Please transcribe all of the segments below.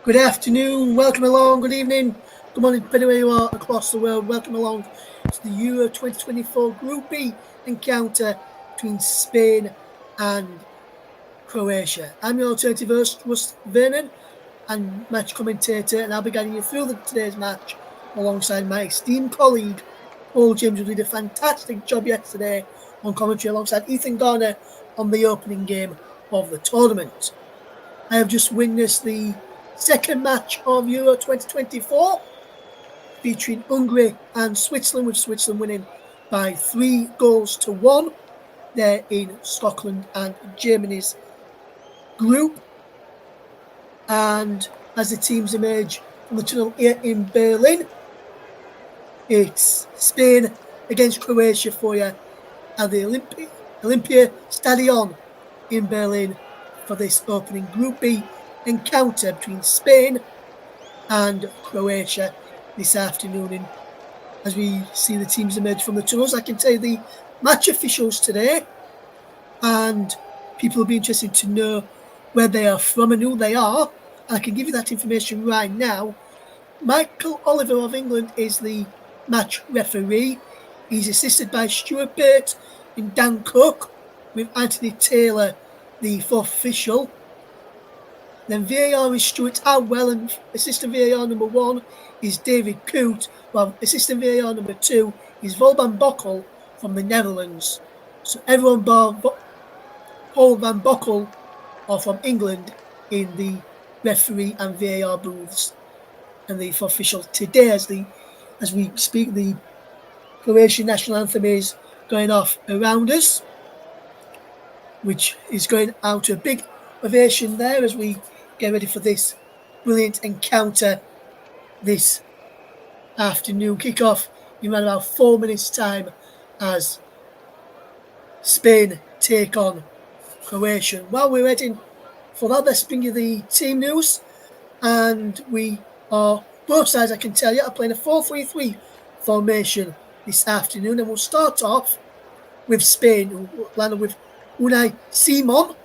Good afternoon, welcome along, good evening, good morning, depending where you are across the world. Welcome along to the Euro 2024 Group B encounter between Spain and Croatia. I'm your alternative host, Russ Vernon, and match commentator, and I'll be guiding you through today's match alongside my esteemed colleague, Paul James, who did a fantastic job yesterday on commentary alongside Ethan Garner on the opening game of the tournament. I have just witnessed the second match of Euro 2024 featuring Hungary and Switzerland, with Switzerland winning by 3-1. They're in Scotland and Germany's group. And as the teams emerge from the tunnel here in Berlin, it's Spain against Croatia for you at the Olympia Stadion in Berlin for this opening Group B encounter between Spain and Croatia this afternoon. And as we see the teams emerge from the tunnels, I can tell you the match officials today, and people will be interested to know where they are from and who they are. I can give you that information right now. Michael Oliver of England is the match referee. He's assisted by Stuart Burt and Dan Cook, with Anthony Taylor the fourth official. Then VAR is Stuart Outwell, and assistant VAR number 1 is David Coote, while assistant VAR number 2 is Volban Bokkel from the Netherlands. So everyone bar Paul Van Bokkel are from England in the referee and VAR booths. And the official today, as we speak, the Croatian national anthem is going off around us, which is going out to a big ovation there as we get ready for this brilliant encounter this afternoon. Kick-off in around about 4 minutes' time as Spain take on Croatia. While we're waiting for that, let's bring you the team news. And we are, both sides, I can tell you, are playing a 4-3-3 formation this afternoon. And we'll start off with Spain, who landed with Unai Simon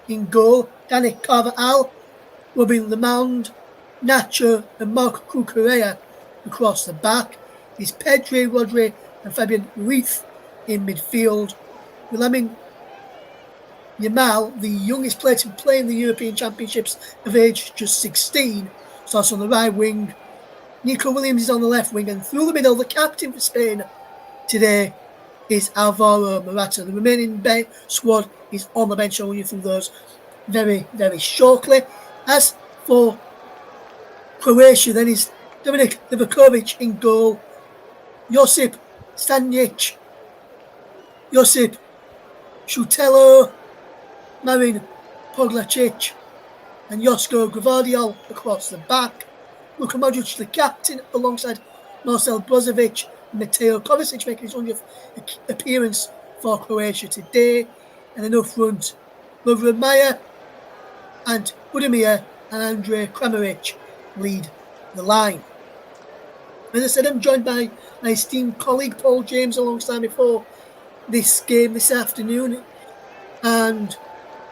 in goal, Dani Carvajal, Robin Lemond, Nacho and Marco Cucurella across the back. Is Pedri, Rodri and Fabian Ruiz in midfield. Lamine Yamal, the youngest player to play in the European Championships of age just 16, starts on the right wing. Nico Williams is on the left wing, and through the middle, the captain for Spain today is Alvaro Morata. The remaining squad is on the bench. I'll run you through those very, very shortly. As for Croatia, then is Dominik Livakovic in goal, Josip Stanjic, Josip Šutelo, Marin Poglacic and Josko Gvardiol across the back. Luka Modric, the captain, alongside Marcel Brozovic and Mateo Kovacic, making his 100th appearance for Croatia today. And then up front, Lovren Mayer and Budimir and Andrej Kramaric lead the line. As I said, I'm joined by my esteemed colleague Paul James alongside me for this game this afternoon. And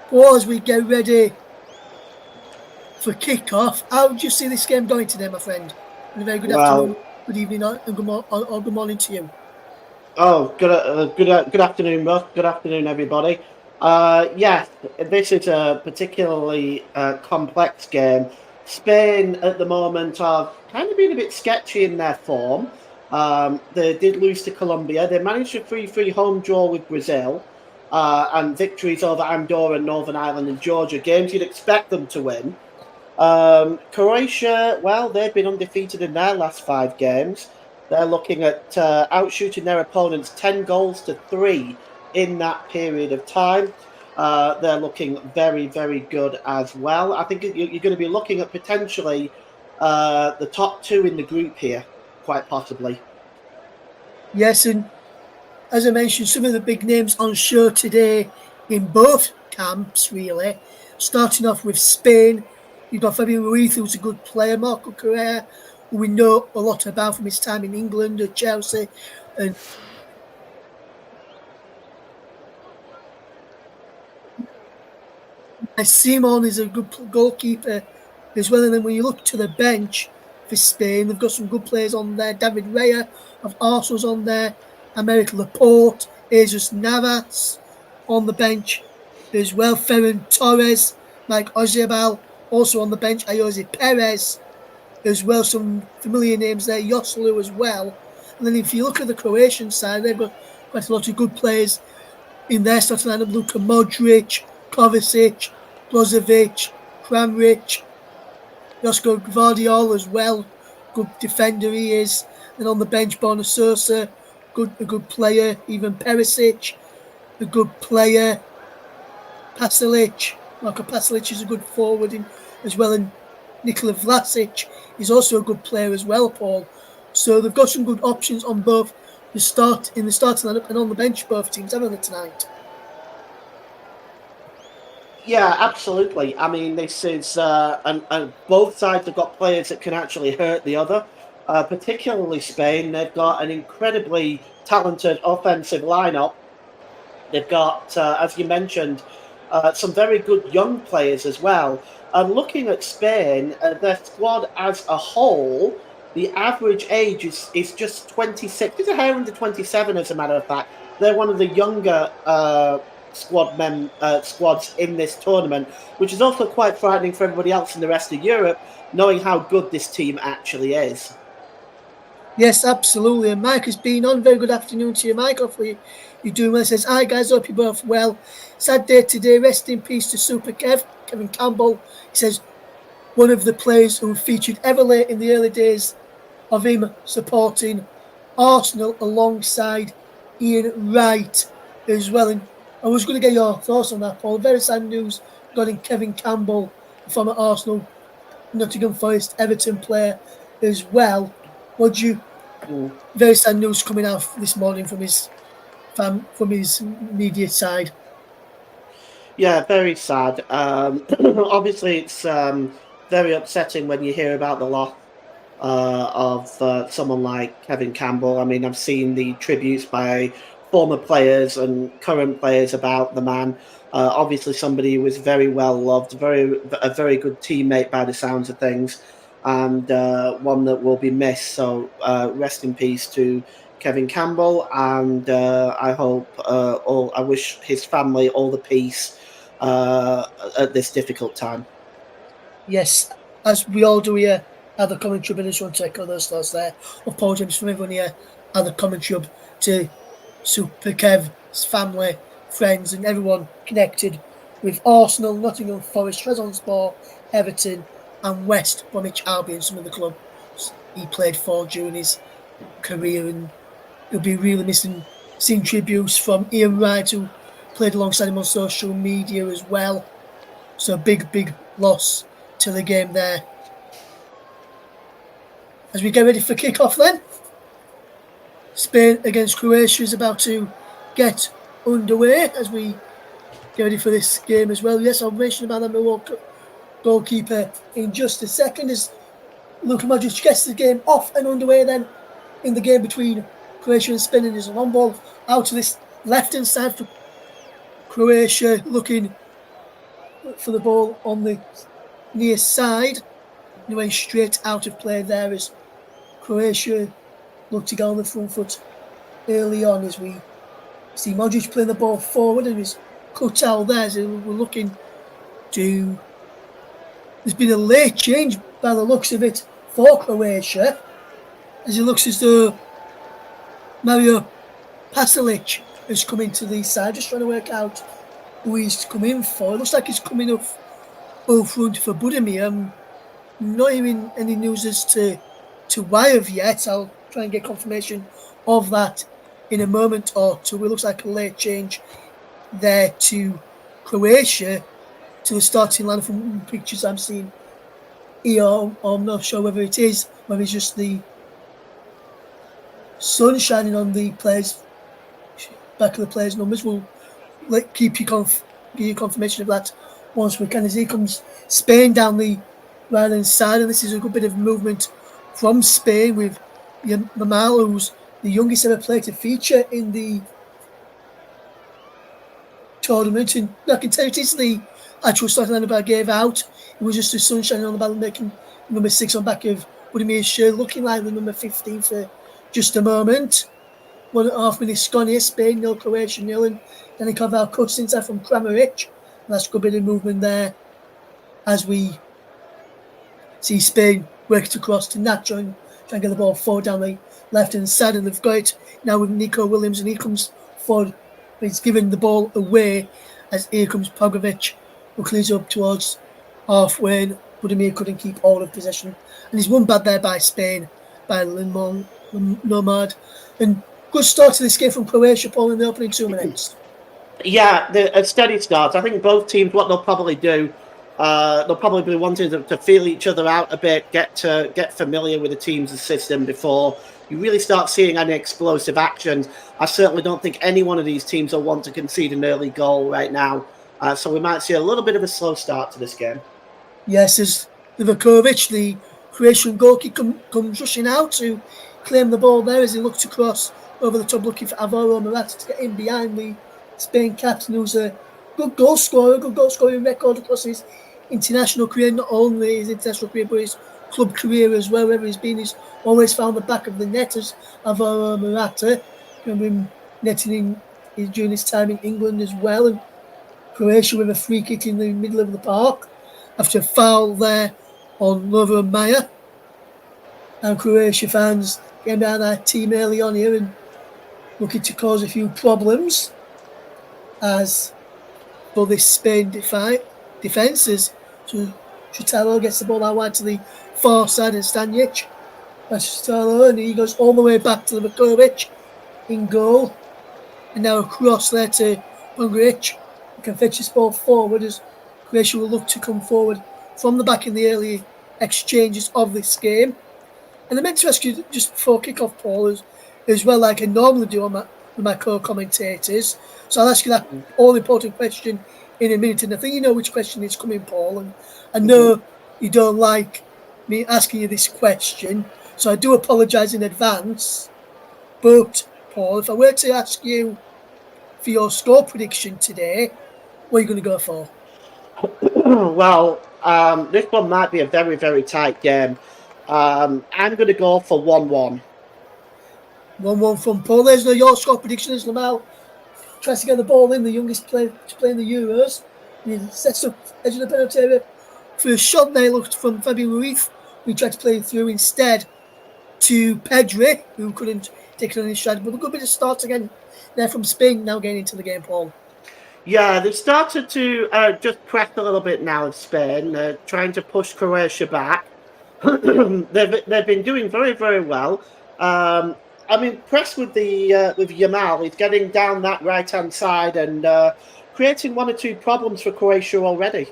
Paul, as we get ready for kick-off, how do you see this game going today, my friend? And a very good afternoon, good evening, or good morning to you. Oh, good afternoon, Russ. Good afternoon, everybody. Yes, this is a particularly complex game. Spain at the moment are kind of being a bit sketchy in their form. They did lose to Colombia. They managed a 3-3 home draw with Brazil and victories over Andorra, Northern Ireland and Georgia, games you'd expect them to win. Croatia, well, they've been undefeated in their last 5 games. They're looking at outshooting their opponents 10-3 in that period of time. They're looking very, very good as well. I think you're going to be looking at potentially the top 2 in the group here, quite possibly. Yes, and as I mentioned, some of the big names on show today in both camps, really. Starting off with Spain, you've got Fabian Ruiz, who's a good player, Marco Correa, who we know a lot about from his time in England at Chelsea, and Simon is a good goalkeeper as well. And then when you look to the bench for Spain, they've got some good players on there. David Raya of Arsenal's on there. Americ Laporte, Jesus Navas on the bench as well. Ferran Torres, Mike Oyarzabal also on the bench. Ayoze Perez as well. Some familiar names there. Joselu as well. And then if you look at the Croatian side, they've got quite a lot of good players in their starting lineup. Luka Modric, Kovacic, Brozovic, Kramaric, Josko Gvardiol as well. Good defender he is. And on the bench, Borna Sosa, a good player. Even Perisic, a good player. Marko Pasalic is a good forward as well. And Nikola Vlasic is also a good player as well, Paul. So they've got some good options on both the starting lineup and on the bench, both teams, haven't they, tonight? Yeah, absolutely. I mean, this is and both sides have got players that can actually hurt the other. Particularly Spain, they've got an incredibly talented offensive lineup. They've got, as you mentioned, some very good young players as well. And looking at Spain, their squad as a whole, the average age is just 26. It's a hair under 27, as a matter of fact. They're one of the younger squads in this tournament, which is also quite frightening for everybody else in the rest of Europe, knowing how good this team actually is. Yes, absolutely. And Mike has been on. Very good afternoon to you, Mike. Hopefully you're doing well. He says, hi guys, hope you're both well. Sad day today. Rest in peace to Super Kevin Campbell. He says, one of the players who featured ever late in the early days of him supporting Arsenal alongside Ian Wright as well. And I was going to get your thoughts on that, Paul. Very sad news regarding Kevin Campbell, former Arsenal, Nottingham Forest, Everton player as well. Would you? Very sad news coming out this morning from his media side. Yeah, very sad. Obviously, it's very upsetting when you hear about the loss of someone like Kevin Campbell. I mean, I've seen the tributes by former players and current players about the man. Obviously, somebody who was very well loved, a very good teammate by the sounds of things, and one that will be missed. So, rest in peace to Kevin Campbell, and I wish his family all the peace at this difficult time. Yes, as we all do here at the commentary, but I just want to echo those thoughts there. Apologies from everyone here at the commentary to Super Kev's family, friends, and everyone connected with Arsenal, Nottingham Forest, Trabzonspor, Everton, and West Bromwich Albion, some of the clubs he played for during his career. And he'll be really missing seeing tributes from Ian Wright, who played alongside him on social media as well. So big loss to the game there. As we get ready for kick-off then, Spain against Croatia is about to get underway as we get ready for this game as well. Yes, I'll mention about the Milwaukee goalkeeper in just a second as Luka Modric gets the game off and underway then in the game between Croatia and Spain, and there's a long ball out to this left-hand side for Croatia, looking for the ball on the near side. He went straight out of play there as Croatia looked to go on the front foot early on as we see Modric playing the ball forward and he's cut out there. So we're looking to... There's been a late change by the looks of it for Croatia, as it looks as though Mario Pasalic has come into the side, just trying to work out who he's come in for. It looks like he's coming up front for Budimir. Not hearing any news as to why of yet. I'll try and get confirmation of that in a moment or two. It looks like a late change there to Croatia to the starting line from pictures I'm seeing here. I'm not sure whether it's just the sun shining on the players, back of the players' numbers. We'll give you confirmation of that once we can. As here comes Spain down the right-hand side, and this is a good bit of movement from Spain with Yamal, who's the youngest ever player to feature in the tournament, and I can tell you it is the actual starting lineup I gave out. It was just the sun shining on the ball, making number 6 on back of Budimir's shirt, looking like the number 15 for just a moment. 1.5 minutes gone here, Spain 0, Croatia 0, and then he Carvalho cuts inside from Kramaric. That's a good bit of movement there as we see Spain work it across to Nacho and try and get the ball forward down the left-hand side, and they've got it now with Nico Williams, and he comes forward. He's given the ball away as here comes Pogovic, who clears up towards halfway, and Budimir couldn't keep all of possession. And he's won bad there by Spain, by Nomad. And good start to this game from Croatia, Paul, in the opening 2 minutes. Yeah, a steady start. I think both teams, what they'll probably do, they'll probably be wanting to feel each other out a bit, get familiar with the team's system before you really start seeing any explosive action. I certainly don't think any one of these teams will want to concede an early goal right now. So we might see a little bit of a slow start to this game. Yes, as Livakovic, the Croatian goalkeeper, comes rushing out to claim the ball there as he looks across over the top, looking for Alvaro Morata to get in behind the Spain captain, who's a good goal scoring record across his international career, not only his international career, but his club career as well. Wherever he's been, he's always found the back of the net as Alvaro Morata. Remember him netting during his time in England as well. And Croatia with a free kick in the middle of the park after a foul there on Lovren Mayer. And Croatia fans getting behind their team early on here and looking to cause a few problems as for this Spain defence as Chutalo gets the ball out wide to the far side of Stanic. That's Chutalo, and he goes all the way back to Livakovic in goal. And now across there to Pongric. He can fetch this ball forward as Croatia will look to come forward from the back in the early exchanges of this game. And I meant to ask you just before kick-off, Paul, as well, like I normally do with my co-commentators. So I'll ask you that all-important question in a minute. And I think you know which question is coming, Paul. And I know you don't like me asking you this question, so I do apologise in advance. But, Paul, if I were to ask you for your score prediction today, what are you going to go for? Well, this one might be a very, very tight game. I'm going to go for 1-1. 1-1 from Paul. There's no your score prediction as Lamal tries to get the ball in, the youngest player to play in the Euros. And he sets up edge of the penalty area for a shot there looked from Fabian Ruiz. We tried to play through instead to Pedri, who couldn't take it on his stride. But a good bit of start again there from Spain now getting into the game, Paul. Yeah, they've started to just press a little bit now, Spain, trying to push Croatia back. They've been doing very, very well. I'm impressed with with Yamal. He's getting down that right-hand side and creating one or two problems for Croatia already.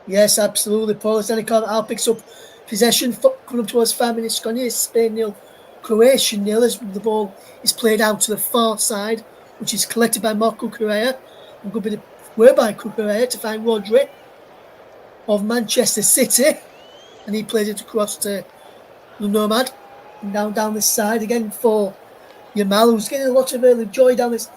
Yes, absolutely, Paul. As Al picks up possession, coming up towards 5 minutes gone here. Spain 0, Croatia 0 as the ball is played out to the far side, which is collected by Marco Correa. A good bit of work by Correa to find Rodri of Manchester City. And he plays it across to the Nomad. And down this side again for Yamal, who's getting a lot of early joy down this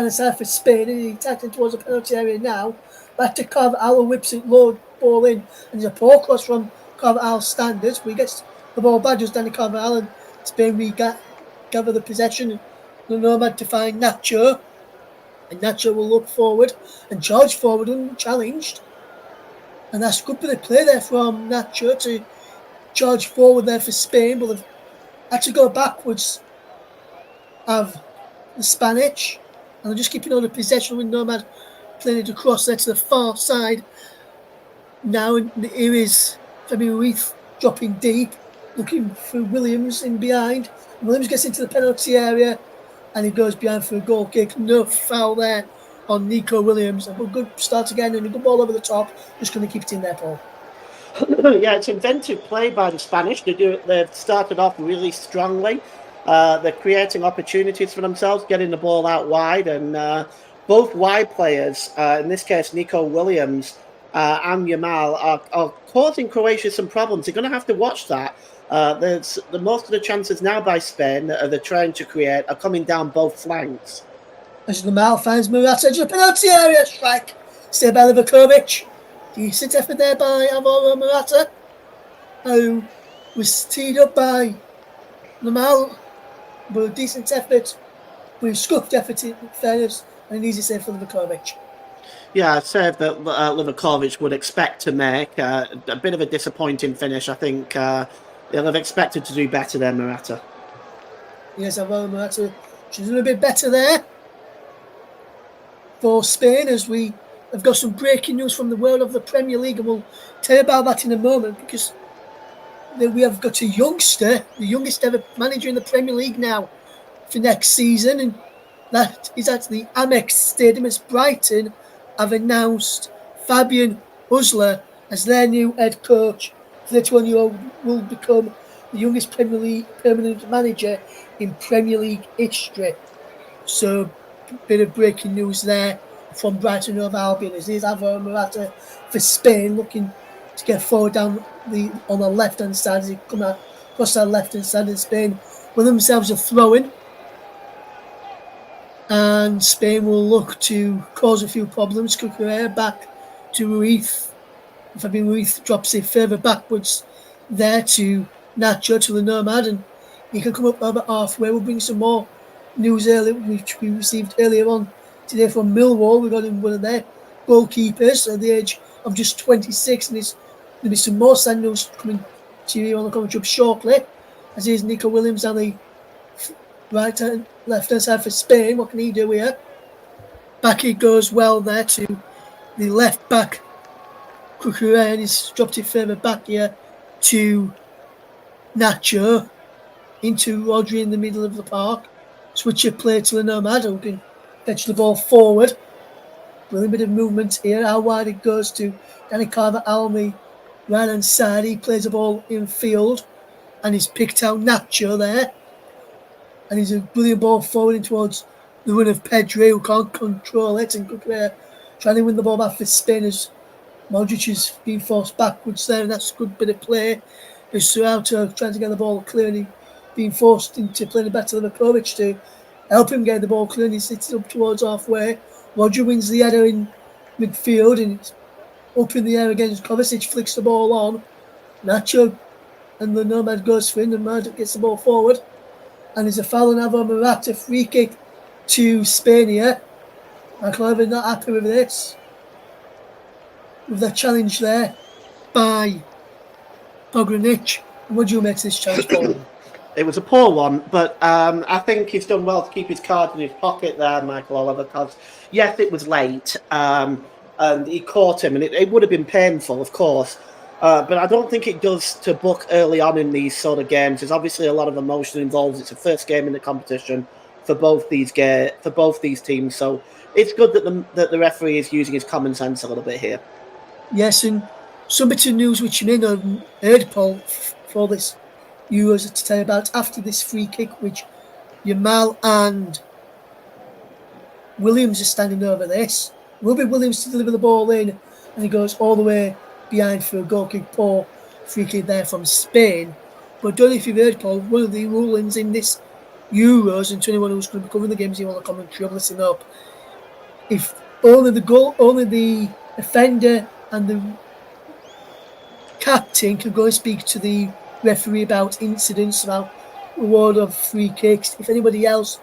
side for Spain. And he's tackling towards the penalty area now. Back to Carvalho, whips it low, ball in. And there's a poor cross from Carvalho's standards. But he gets the ball back just down to Carvalho. And Spain gather the possession. The Nomad to find Nacho. And Nacho will look forward and charge forward unchallenged. And that's a good bit of play there from Nacho to charge forward there for Spain, but they've had to go backwards of the Spanish. And they're just keeping on the possession with Nomad playing it across there to the far side. Now here is Fabian Ruiz dropping deep, looking for Williams in behind. Williams gets into the penalty area and he goes behind for a goal kick. No foul there on Nico Williams. A good start again and a good ball over the top. Just going to keep it in there, Paul. Yeah, it's inventive play by the Spanish. They've started off really strongly. They're creating opportunities for themselves, getting the ball out wide. And both wide players, in this case Nico Williams and Yamal, are causing Croatia some problems. They're going to have to watch that. Most of the chances now by Spain that they're trying to create are coming down both flanks. As Lamal finds Morata to the penalty area, strike. Saved by Livakovic. Decent effort there by Alvaro Morata, who was teed up by Lamal, but a decent effort, but a scuffed effort in fairness, and an easy save for Livakovic. Yeah, a save that Livakovic would expect to make. A bit of a disappointing finish. I think they'll have expected to do better there, Morata. Yes, Alvaro Morata should do a bit better there for Spain, as we have got some breaking news from the world of the Premier League, and we'll tell you about that in a moment, because we have got a youngster, the youngest ever manager in the Premier League now for next season, and that is at the Amex Stadium as Brighton have announced Fabian Husler as their new head coach. The 31-year-old will become the youngest Premier League permanent manager in Premier League history. So, bit of breaking news there from Brighton Hove Albion, as here's Alvaro Morata for Spain, looking to get forward down on the left hand side as he come out across that left hand side of Spain with themselves a throw-in. And Spain will look to cause a few problems. Cucurella back to Ruiz. Fabian Ruiz drops it further backwards there to Nacho, to the Nomad, and he can come up over halfway. We'll bring some more news earlier, which we received earlier on today from Millwall. We got in one of their goalkeepers at the age of just 26, and there'll be some more sad news coming to you on the commentary shortly. As here's Nico Williams on the left hand side for Spain. What can he do here? Back it goes well there to the left back, Cucurella, and he's dropped it further back here to Nacho, into Rodri in the middle of the park. Switch of play to the Nomad, who can fetch the ball forward. Brilliant bit of movement here. How wide it goes to Danny Carvajal on the right hand side. He plays the ball in field, and he's picked out Nacho there. And he's a brilliant ball forward in towards the run of Pedri, who can't control it, and Cucurella trying to win the ball back for Spain as Modric is being forced backwards there, and that's a good bit of play. As Suauto trying to get the ball clear, and being forced into playing better than Livakovic to help him get the ball clear, and he sits up towards halfway. Roger wins the header in midfield, and it's up in the air again. Kovacic flicks the ball on. Nacho and the Nomad goes for him, and Nomad gets the ball forward. And there's a foul on Alvaro Morata, free kick to Spain here. Michael Irvin not happy with this. With the challenge there by Pogranic. What do you make of this challenge, Paul? It was a poor one, but I think he's done well to keep his card in his pocket there, Michael Oliver, because yes, it was late, and he caught him, and it would have been painful, of course, but I don't think it does to book early on in these sort of games. There's obviously a lot of emotion involved. It's the first game in the competition for both these teams, so it's good that the referee is using his common sense a little bit here. Yes, and some bits of news which you may not have heard, Paul, for this Euros to tell you about after this free kick, which Yamal and Williams are standing over this. Will be Williams to deliver the ball in, and he goes all the way behind for a goal kick. Poor free kick there from Spain. But I don't know if you've heard, Paul, one of the rulings in this Euros, and to anyone who's going to be covering the games, you want to commentary, listen up. If only the offender and the captain can go and speak to the referee about incidents, about reward of free kicks. If anybody else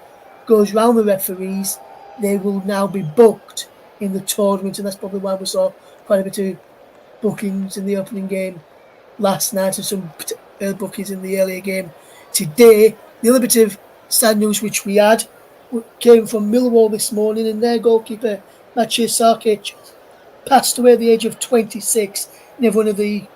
goes round the referees, they will now be booked in the tournament, and that's probably why we saw quite a bit of bookings in the opening game last night and some bookings in the earlier game today. The other bit of sad news which we had came from Millwall this morning, and their goalkeeper Maciej Sarkic passed away at the age of 26, and everyone of the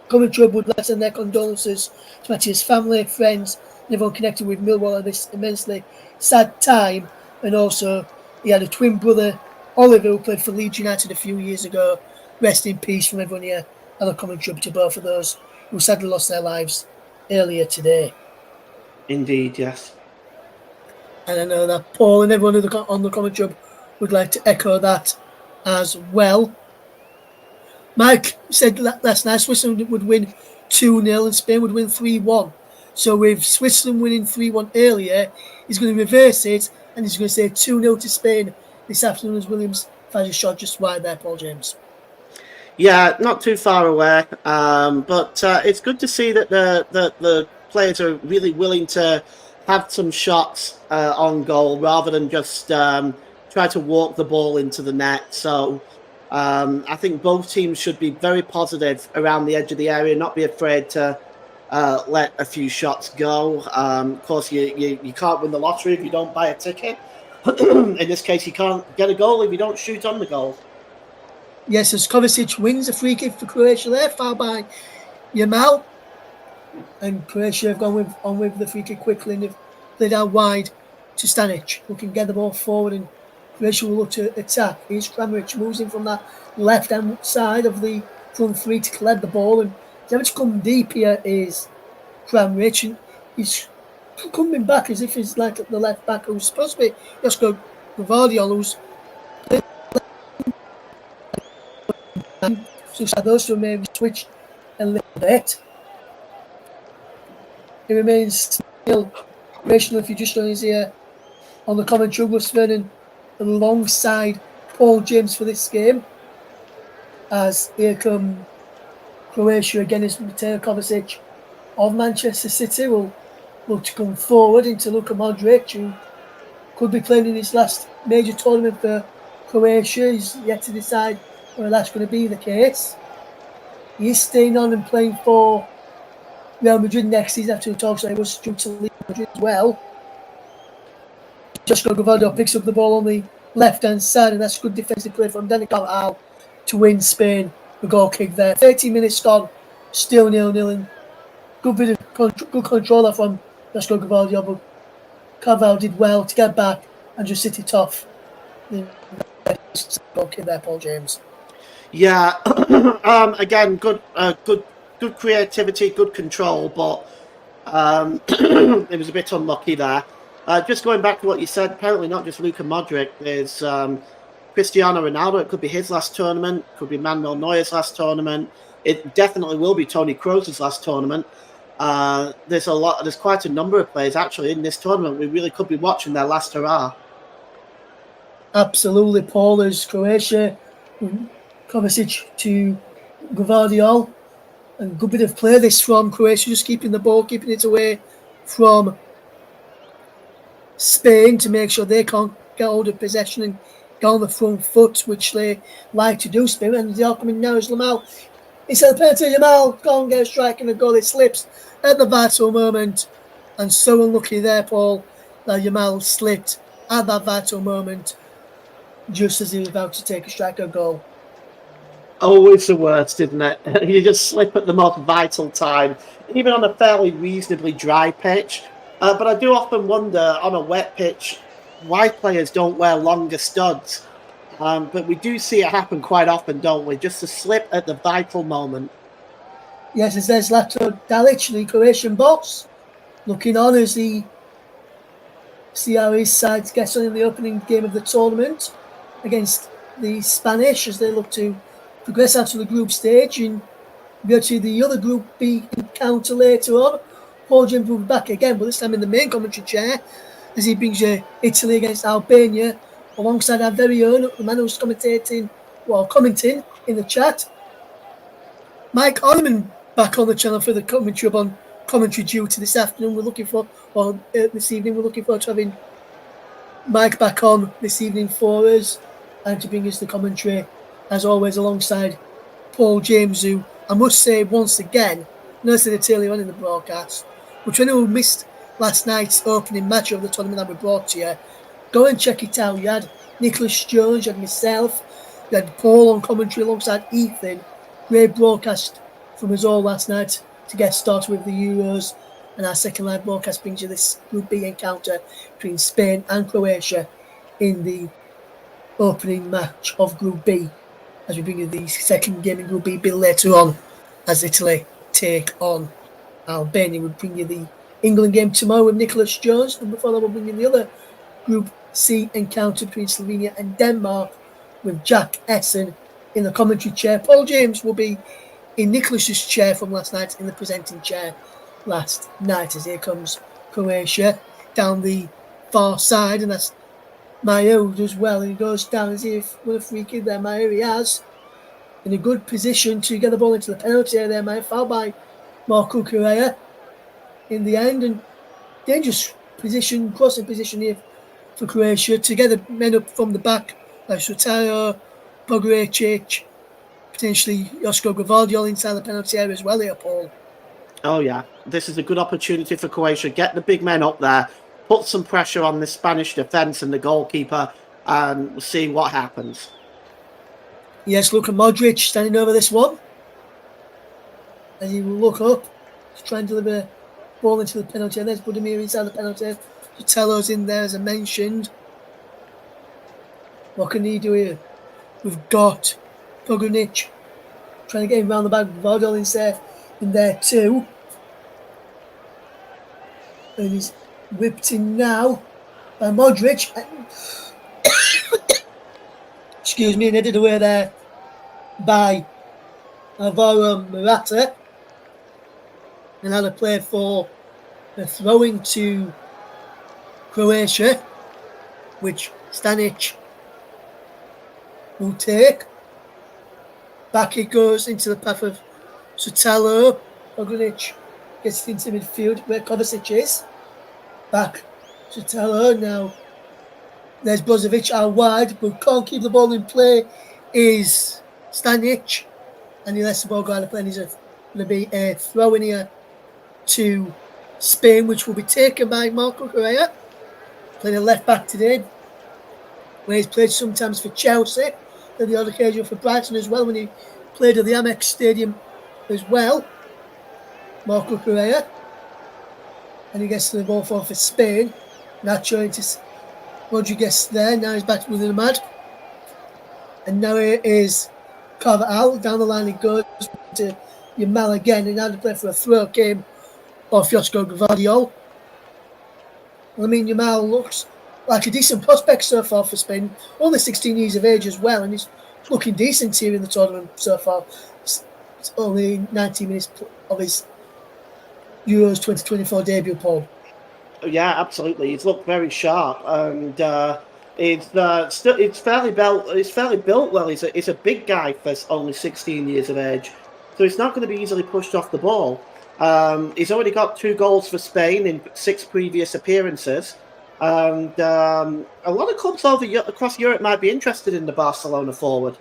commentary would like to send their condolences to Maciej's family, friends, and everyone connected with Millwall at this immensely sad time. And also, he had a twin brother, Oliver, who played for Leeds United a few years ago. Rest in peace from everyone here and the commentary to both of those who sadly lost their lives earlier today. Indeed, yes. And I know that Paul and everyone on the commentary would like to echo that as well. Mike said last night Switzerland would win 2-0 and Spain would win 3-1. So with Switzerland winning 3-1 earlier, he's going to reverse it and he's going to say 2-0 to Spain this afternoon as Williams fires a shot just wide there, Paul James. Yeah, not too far away, but it's good to see that the players are really willing to have some shots on goal rather than just try to walk the ball into the net. So I think both teams should be very positive around the edge of the area, not be afraid to let a few shots go. Of course, you can't win the lottery if you don't buy a ticket. In this case, you can't get a goal if you don't shoot on the goal. Yes, as Kovacic wins a free kick for Croatia there, fouled by Yamal. And Croatia have gone on with the free kick quickly and they've played out wide to Stanic, who can get the ball forward and Croatia will look to attack. Here's Kramaric moves in from that left-hand side of the front three to collect the ball. And to come deep here is Kramaric. And he's coming back as if he's like the left back who's supposed to be Josko Gvardiol, who's so those two maybe switched a little bit. It remains still rational if you just join us here on the commentary. Russ Vernon alongside Paul James for this game. As here come Croatia again is Mateo Kovacic of Manchester City will look to come forward into Luka Modric, who could be playing in his last major tournament for Croatia. He's yet to decide whether that's going to be the case. He is staying on and playing for Real Madrid next season after the talks that he was due to leave Madrid as well. Josko Gvardiol picks up the ball on the left-hand side, and that's good defensive play from Dani Carvajal to win Spain the goal kick there. 13 minutes gone, still 0-0, and good bit of good controller from Josko Gvardiol, but Carvajal did well to get back and just sit it off. Goal kick there, Paul James. Yeah, again, good creativity, good control, but it was a bit unlucky there. Just going back to what you said, apparently not just Luka Modric, there's Cristiano Ronaldo. It could be his last tournament, could be Manuel Neuer's last tournament. It definitely will be Toni Kroos's last tournament. There's quite a number of players actually in this tournament. We really could be watching their last hurrah. Absolutely, Paul. There's Croatia, Kovacic to Gvardiol. And good bit of play this from Croatia, just keeping the ball, keeping it away from Spain to make sure they can't get hold of possession and get on the front foot, which they like to do, Spain. And they are coming now as Yamal. Instead of penalty, Yamal can't get a strike and a goal. It slips at the vital moment. And so unlucky there, Paul, that Yamal slipped at that vital moment just as he was about to take a strike or goal. Always the worst, isn't it? You just slip at the most vital time, even on a fairly reasonably dry pitch. But I do often wonder, on a wet pitch, why players don't wear longer studs. But we do see it happen quite often, don't we? Just a slip at the vital moment. Yes, as there's Zlatko Dalic, the Croatian boss, looking on as he see how his side gets on in the opening game of the tournament against the Spanish as they look to progress out to the group stage and go to the other Group B encounter later on. Paul James will be back again, but this time in the main commentary chair as he brings you Italy against Albania alongside our very own, the man who's commenting in the chat, Mike Orman, back on the channel for the commentary on commentary duty this afternoon. This evening we're looking forward to having Mike back on this evening for us and to bring us the commentary as always alongside Paul James, who I must say once again, I know I said it earlier on in the broadcast, but for anyone who missed last night's opening match of the tournament that we brought to you, go and check it out. You had Nicholas Jones, you had myself, you had Paul on commentary alongside Ethan. Great broadcast from us all last night to get started with the Euros, and our second live broadcast brings you this Group B encounter between Spain and Croatia in the opening match of Group B, as we bring you the second game in Group B later on as Italy take on Albania. We'll bring you the England game tomorrow with Nicholas Jones, and before that we'll bring you the other Group C encounter between Slovenia and Denmark with Jack Essen in the commentary chair. Paul James will be in Nicholas's chair from last night, in the presenting chair last night, as here comes Croatia down the far side, and that's Maya, who does well, and he goes down as if with a free kick there. Maya, he has in a good position to get the ball into the penalty area there. Maya, fouled by Marco Correa in the end, and dangerous position, crossing position here for Croatia to get the men up from the back like Sotaro, Bogorecic, potentially Josko Gvardiol inside the penalty area as well here, Paul. Oh, yeah. This is a good opportunity for Croatia. Get the big men up there, put some pressure on the Spanish defence and the goalkeeper, and we'll see what happens. Yes, Luka Modric standing over this one. As he will look up, he's trying to deliver ball into the penalty, and there's Budimir inside the penalty. Sotelo's in there, as I mentioned. What can he do here? We've got Pogonic trying to get him around the back. Gvardiol in there too. And he's whipped in now by Modric. Excuse me, and headed away there by Alvaro Morata. And had a play for the throwing to Croatia, which Stanic will take. Back it goes into the path of Sotelo. Pogonic gets it into midfield where Kovacic is. Back Sotelo now. There's Brozovic out wide, but can't keep the ball in play is Stanic. And he lets the ball go out of play. And there's going to be a throw in here to Spain, which will be taken by Marco Correa, playing a left back today, where he's played sometimes for Chelsea, and the odd occasion for Brighton as well, when he played at the Amex Stadium as well. Marco Correa, and he gets the ball for Spain. Nacho into Rodriguez there. Now he's back within the mad, and now it is Carvajal. Down the line he goes to Yamal again, and now to play for a throw came off Josko Gvardiol. I mean, Yamal looks like a decent prospect so far for Spain. Only 16 years of age as well, and he's looking decent here in the tournament so far. It's only 90 minutes of his Euros 2024 debut, Paul. Yeah, absolutely. He's looked very sharp, and it's fairly built. It's fairly built well. He's a big guy for only 16 years of age, so he's not going to be easily pushed off the ball. He's already got 2 goals for Spain in 6 previous appearances. And a lot of clubs across Europe might be interested in the Barcelona forward.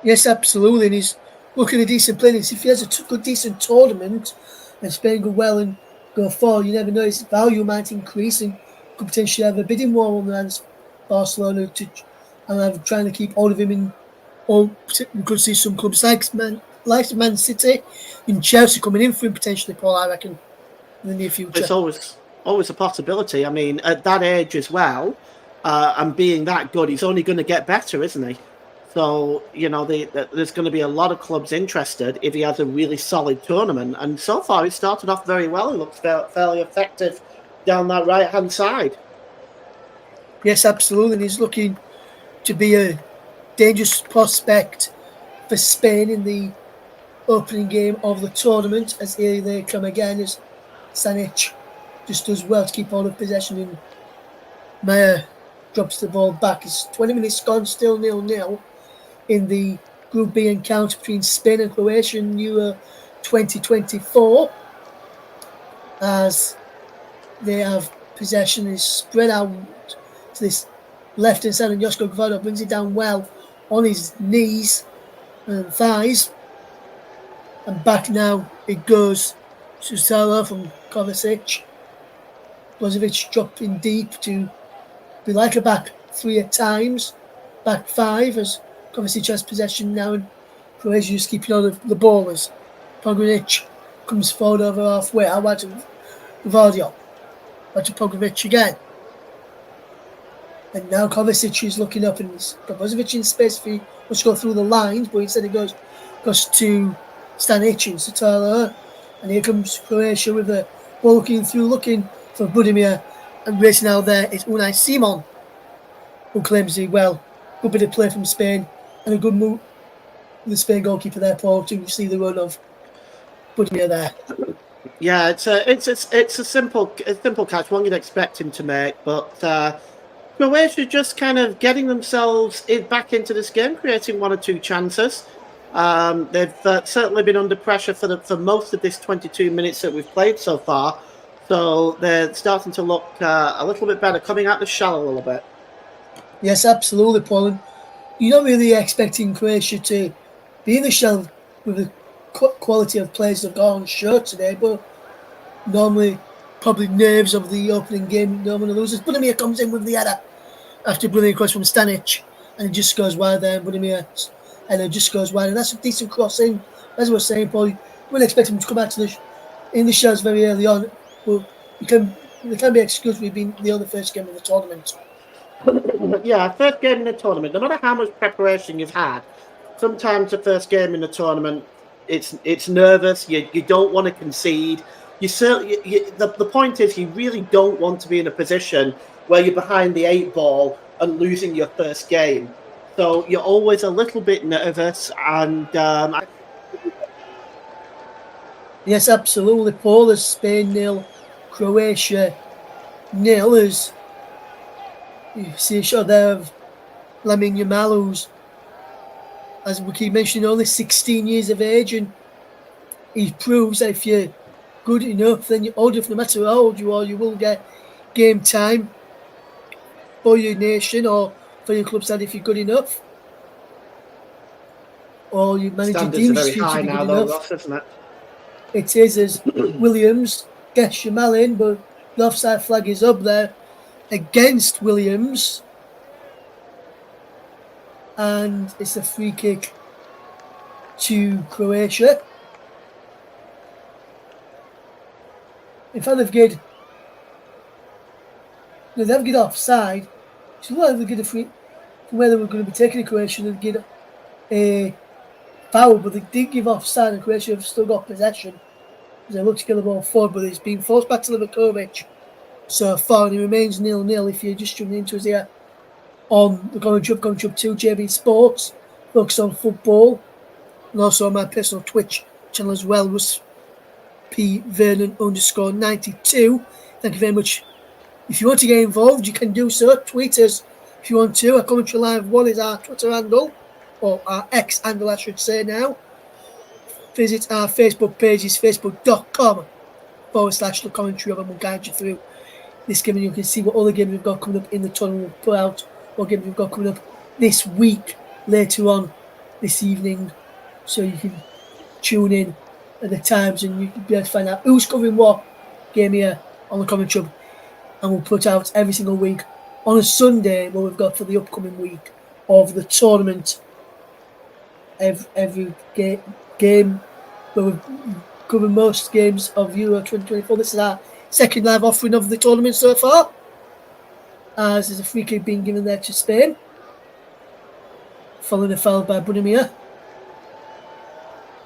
Yes, absolutely. And he's looking a decent player. If he has a good, decent tournament and Spain go well and go forward, you never know, his value might increase and could potentially have a bidding war on the hands Barcelona and I'm trying to keep hold of him in. Or we could see some clubs like Man City and Chelsea coming in for him potentially, Paul, I reckon, in the near future. It's always a possibility. I mean, at that age as well, and being that good, he's only going to get better, isn't he? So, you know, there's going to be a lot of clubs interested if he has a really solid tournament. And so far, he started off very well. He looks fairly effective down that right-hand side. Yes, absolutely. And he's looking to be a dangerous prospect for Spain in the opening game of the tournament, as here they come again, as Stanic just does well to keep hold of possession, and Maya drops the ball back. It's 20 minutes gone, still 0-0 in the Group B encounter between Spain and Croatia in Euro 2024, as they have possession is spread out to this left-hand side, and Josko Gvardiol brings it down well on his knees and thighs, and back now it goes to Sala from Kovacic. Brozovic dropping deep to be like a back 3 at times, back 5 as Kovacic has possession now, and Croatia just keeping on the ball as Pogonic comes forward over halfway. How about Gvardiol? Back to Pogonic again. And now Kovacic is looking up, and got Brozovic in space if he wants to go through the lines, but instead it goes to Stanic and Sotelo. And here comes Croatia with the ball looking for Budimir, and racing out there is Unai Simon, who claims it well. Good bit of play from Spain and a good move with the Spain goalkeeper there, Paul, to see the run of Budimir there. Yeah, it's a simple catch, one you'd expect him to make, but Croatia just kind of getting themselves back into this game, creating one or two chances. They've certainly been under pressure for most of this 22 minutes that we've played so far. So they're starting to look a little bit better, coming out the shell a little bit. Yes, absolutely, Paul. And you're not really expecting Croatia to be in the shell with the quality of players they've got on show today, but normally probably nerves of the opening game normally loses. Budimir comes in with the header after brilliant cross from Stanic, and it just goes wide there. Budimir and it just goes wide, and that's a decent crossing. As I was saying, Paul, you wouldn't expect him to come out to in the shells very early on, but they can be excused with being the only first game of the tournament. Yeah, first game in the tournament. No matter how much preparation you've had, sometimes the first game in the tournament, it's nervous. You don't want to concede. The point is you really don't want to be in a position where you're behind the 8 ball and losing your first game. So you're always a little bit nervous, and yes, absolutely. Paul, is Spain 0, Croatia 0. As you see a shot there of Lamine Yamal, who's, as we keep mentioning, only 16 years of age, and he proves that if you're good enough, then you're old enough, no matter how old you are, you will get game time for your nation or for your club side if you're good enough. Or your manager standards are deems very you to high be now, good though, enough. Ross, isn't it? It is, as Williams gets Yamal in, but the offside flag is up there against Williams. And it's a free kick to Croatia. In fact, they've get offside. So whether they get a free, where they were going to be taking a Croatia, they'd get a foul, but they did give offside, and Croatia have still got possession. They look to get the ball forward, but it's been forced back to Livakovic so far, and it remains 0-0 if you're just tuning into us here on the Commentary 2 JB Sports, focused on football, and also on my personal Twitch channel as well, was pvernon_92. Thank you very much. If you want to get involved, you can do so. Tweet us if you want to. Our Commentary Live 1 is our Twitter handle, or our X handle, I should say now. Visit our Facebook page, is facebook.com/the Commentary Hub, and we'll guide you through this game, and you can see what other games we've got coming up in the tournament. We'll put out what games we've got coming up this week later on this evening, so you can tune in at the times and you can be able to find out who's covering what game here on the Commentary Hub. And we'll put out every single week on a Sunday what we've got for the upcoming week of the tournament. Every game where we've covered most games of Euro 2024. This is our second live offering of the tournament so far, as there's a free kick being given there to Spain, following a foul by Budimir,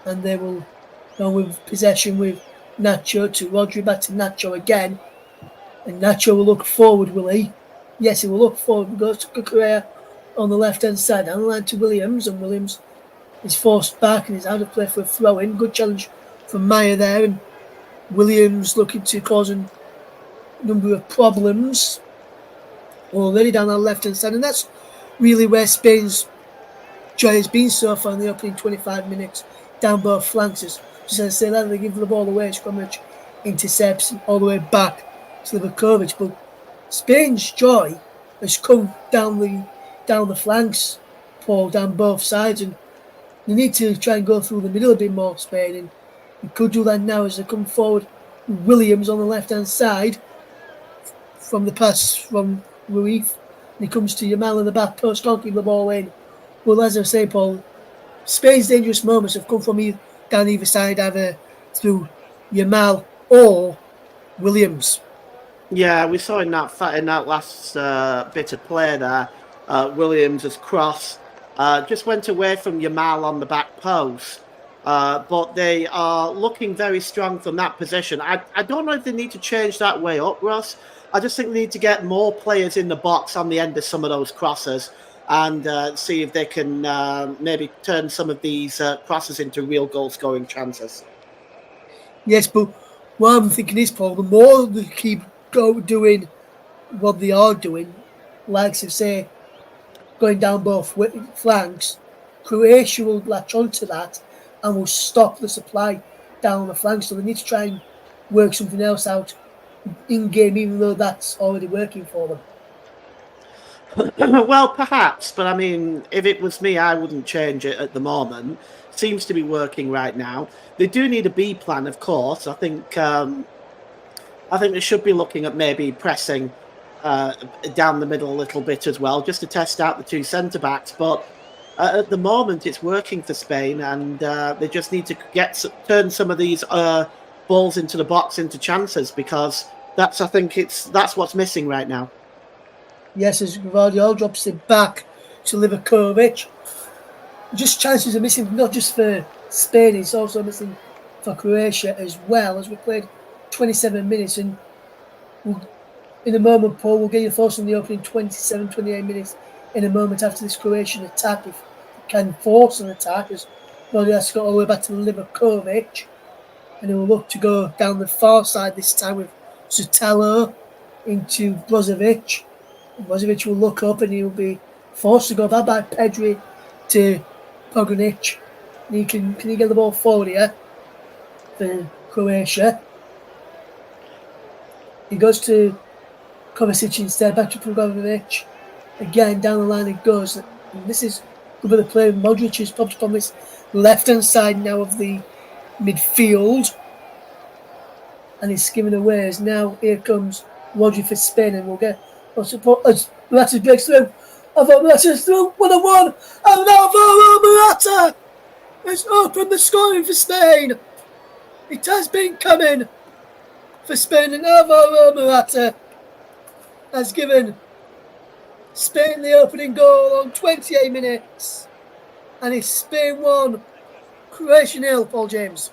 and they will go with possession with Nacho to Rodri, back to Nacho again, and Nacho will look forward, will he? Yes, he will look forward. Goes to Kukurea on the left hand side, down the line to Williams, and Williams is forced back and is out of play for a throw in. Good challenge from Maya there, and Williams looking to cause a number of problems already down the left hand side, and that's really where Spain's joy has been so far in the opening 25 minutes, down both flanks. Just as I say that, they give the ball away, Scrummage intercepts all the way back to Livakovic, but Spain's joy has come down the flanks, Paul, down both sides, and they need to try and go through the middle a bit more, Spain, and they could do that now as they come forward. Williams on the left hand side from the pass from Ruiz, and he comes to Yamal in the back post, can't keep the ball in. Well, as I say, Paul, Spain's dangerous moments have come from down either side, either through Yamal or Williams. Yeah, we saw in that last bit of play there, Williams' cross just went away from Yamal on the back post, but they are looking very strong from that position. I don't know if they need to change that way up, Ross. I just think they need to get more players in the box on the end of some of those crosses and see if they can maybe turn some of these crosses into real goal-scoring chances. Yes, but what I'm thinking is, Paul, the more they keep doing what they are doing, likes of, say, going down both flanks, Croatia will latch onto that and will stop the supply down the flanks. So they need to try and work something else out in game, even though that's already working for them. Well, perhaps, but I mean, if it was me, I wouldn't change it at the moment. Seems to be working right now. They do need a B plan, of course. I think they should be looking at maybe pressing down the middle a little bit as well, just to test out the two centre backs. But at the moment, it's working for Spain, and they just need to turn some of these balls into the box into chances, because that's what's missing right now. Yes, as Gvardiol drops it back to Livakovic. Just chances are missing, not just for Spain, it's also missing for Croatia as well, as we played 27 minutes. And in a moment, Paul, we'll get your thoughts on the opening 27, 28 minutes in a moment after this Croatian attack, if it can force an attack, as Gvardiol has got all the way back to Livakovic. And he will look to go down the far side this time with Sotelo into Brozovic. Brozovic will look up and he will be forced to go back by Pedri to Pogonic. Can he get the ball forward here for Croatia? He goes to Kovacic instead, back to Pogonic. Again, down the line it goes. And this is good for the play. Modric is popped up on this left-hand side now of the midfield. And he's skimming away as now here comes Rodri for Spain, and we'll get support as Morata breaks through. Alvaro Morata's through 1-1, and Alvaro Morata has opened the scoring for Spain. It has been coming for Spain, and Alvaro Morata has given Spain the opening goal on 28 minutes, and it's Spain 1, Croatia 0, Paul James.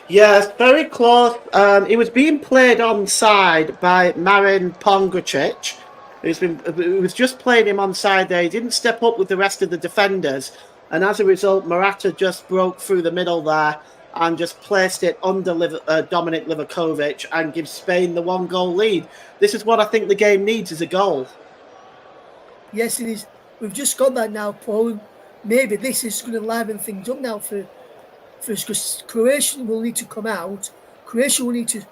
Yes, very close. It was being played onside by Marin Pongracic. It was just playing him onside there. He didn't step up with the rest of the defenders, and as a result, Morata just broke through the middle there and just placed it under Dominic Livakovic and gives Spain the 1-goal lead. This is what I think the game needs, is a goal. Yes, it is. We've just got that now, Paul. Maybe this is going to liven things up now for us, because Croatia will need to come out. Croatia will need to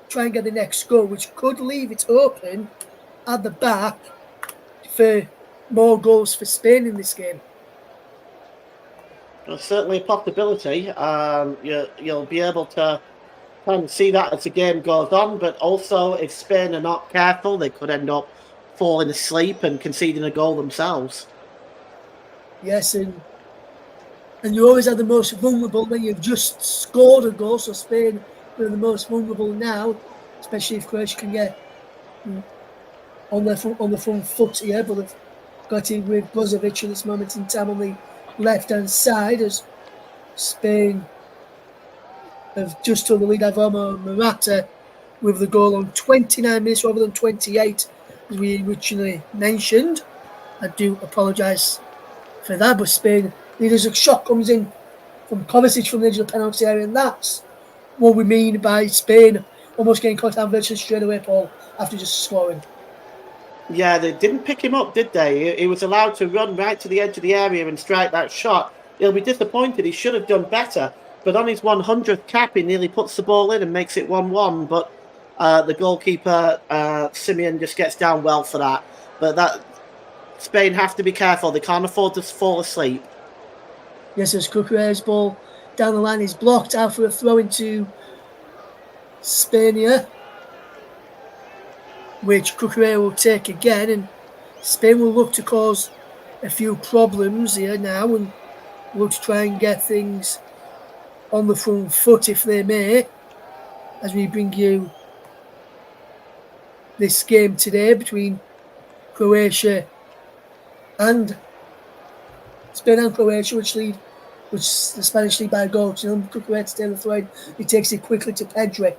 try and get the next goal, which could leave it open at the back for more goals for Spain in this game. Well, certainly a possibility. You'll be able to kind of see that as the game goes on, but also if Spain are not careful, they could end up falling asleep and conceding a goal themselves. Yes, and you always are the most vulnerable when you've just scored a goal. So Spain are the most vulnerable now, especially if Croatia can get on the front foot here. But they've got in with Brozovic at this moment in time on the left-hand side, as Spain have just took the lead. Alvaro Morata with the goal on 29 minutes rather than 28, as we originally mentioned. I do apologise for that, but Spain leaders. A shot comes in from Kovacic from the edge of the penalty area, and that's what we mean by Spain almost getting caught out virtually straight away, Paul, after just scoring. Yeah, they didn't pick him up, did they? He was allowed to run right to the edge of the area and strike that shot. He'll be disappointed. He should have done better. But on his 100th cap, he nearly puts the ball in and makes it 1-1. But the goalkeeper, Simeon, just gets down well for that. But that Spain have to be careful. They can't afford to fall asleep. Yes, as Cucurella's ball down the line is blocked out for a throw into Spain here, which Cucurella will take again, and Spain will look to cause a few problems here now and look to try and get things on the front foot if they may, as we bring you this game today between Croatia and Spain and Croatia, which the Spanish lead by a goal. Cucurella to take the throw in. He takes it quickly to Pedri,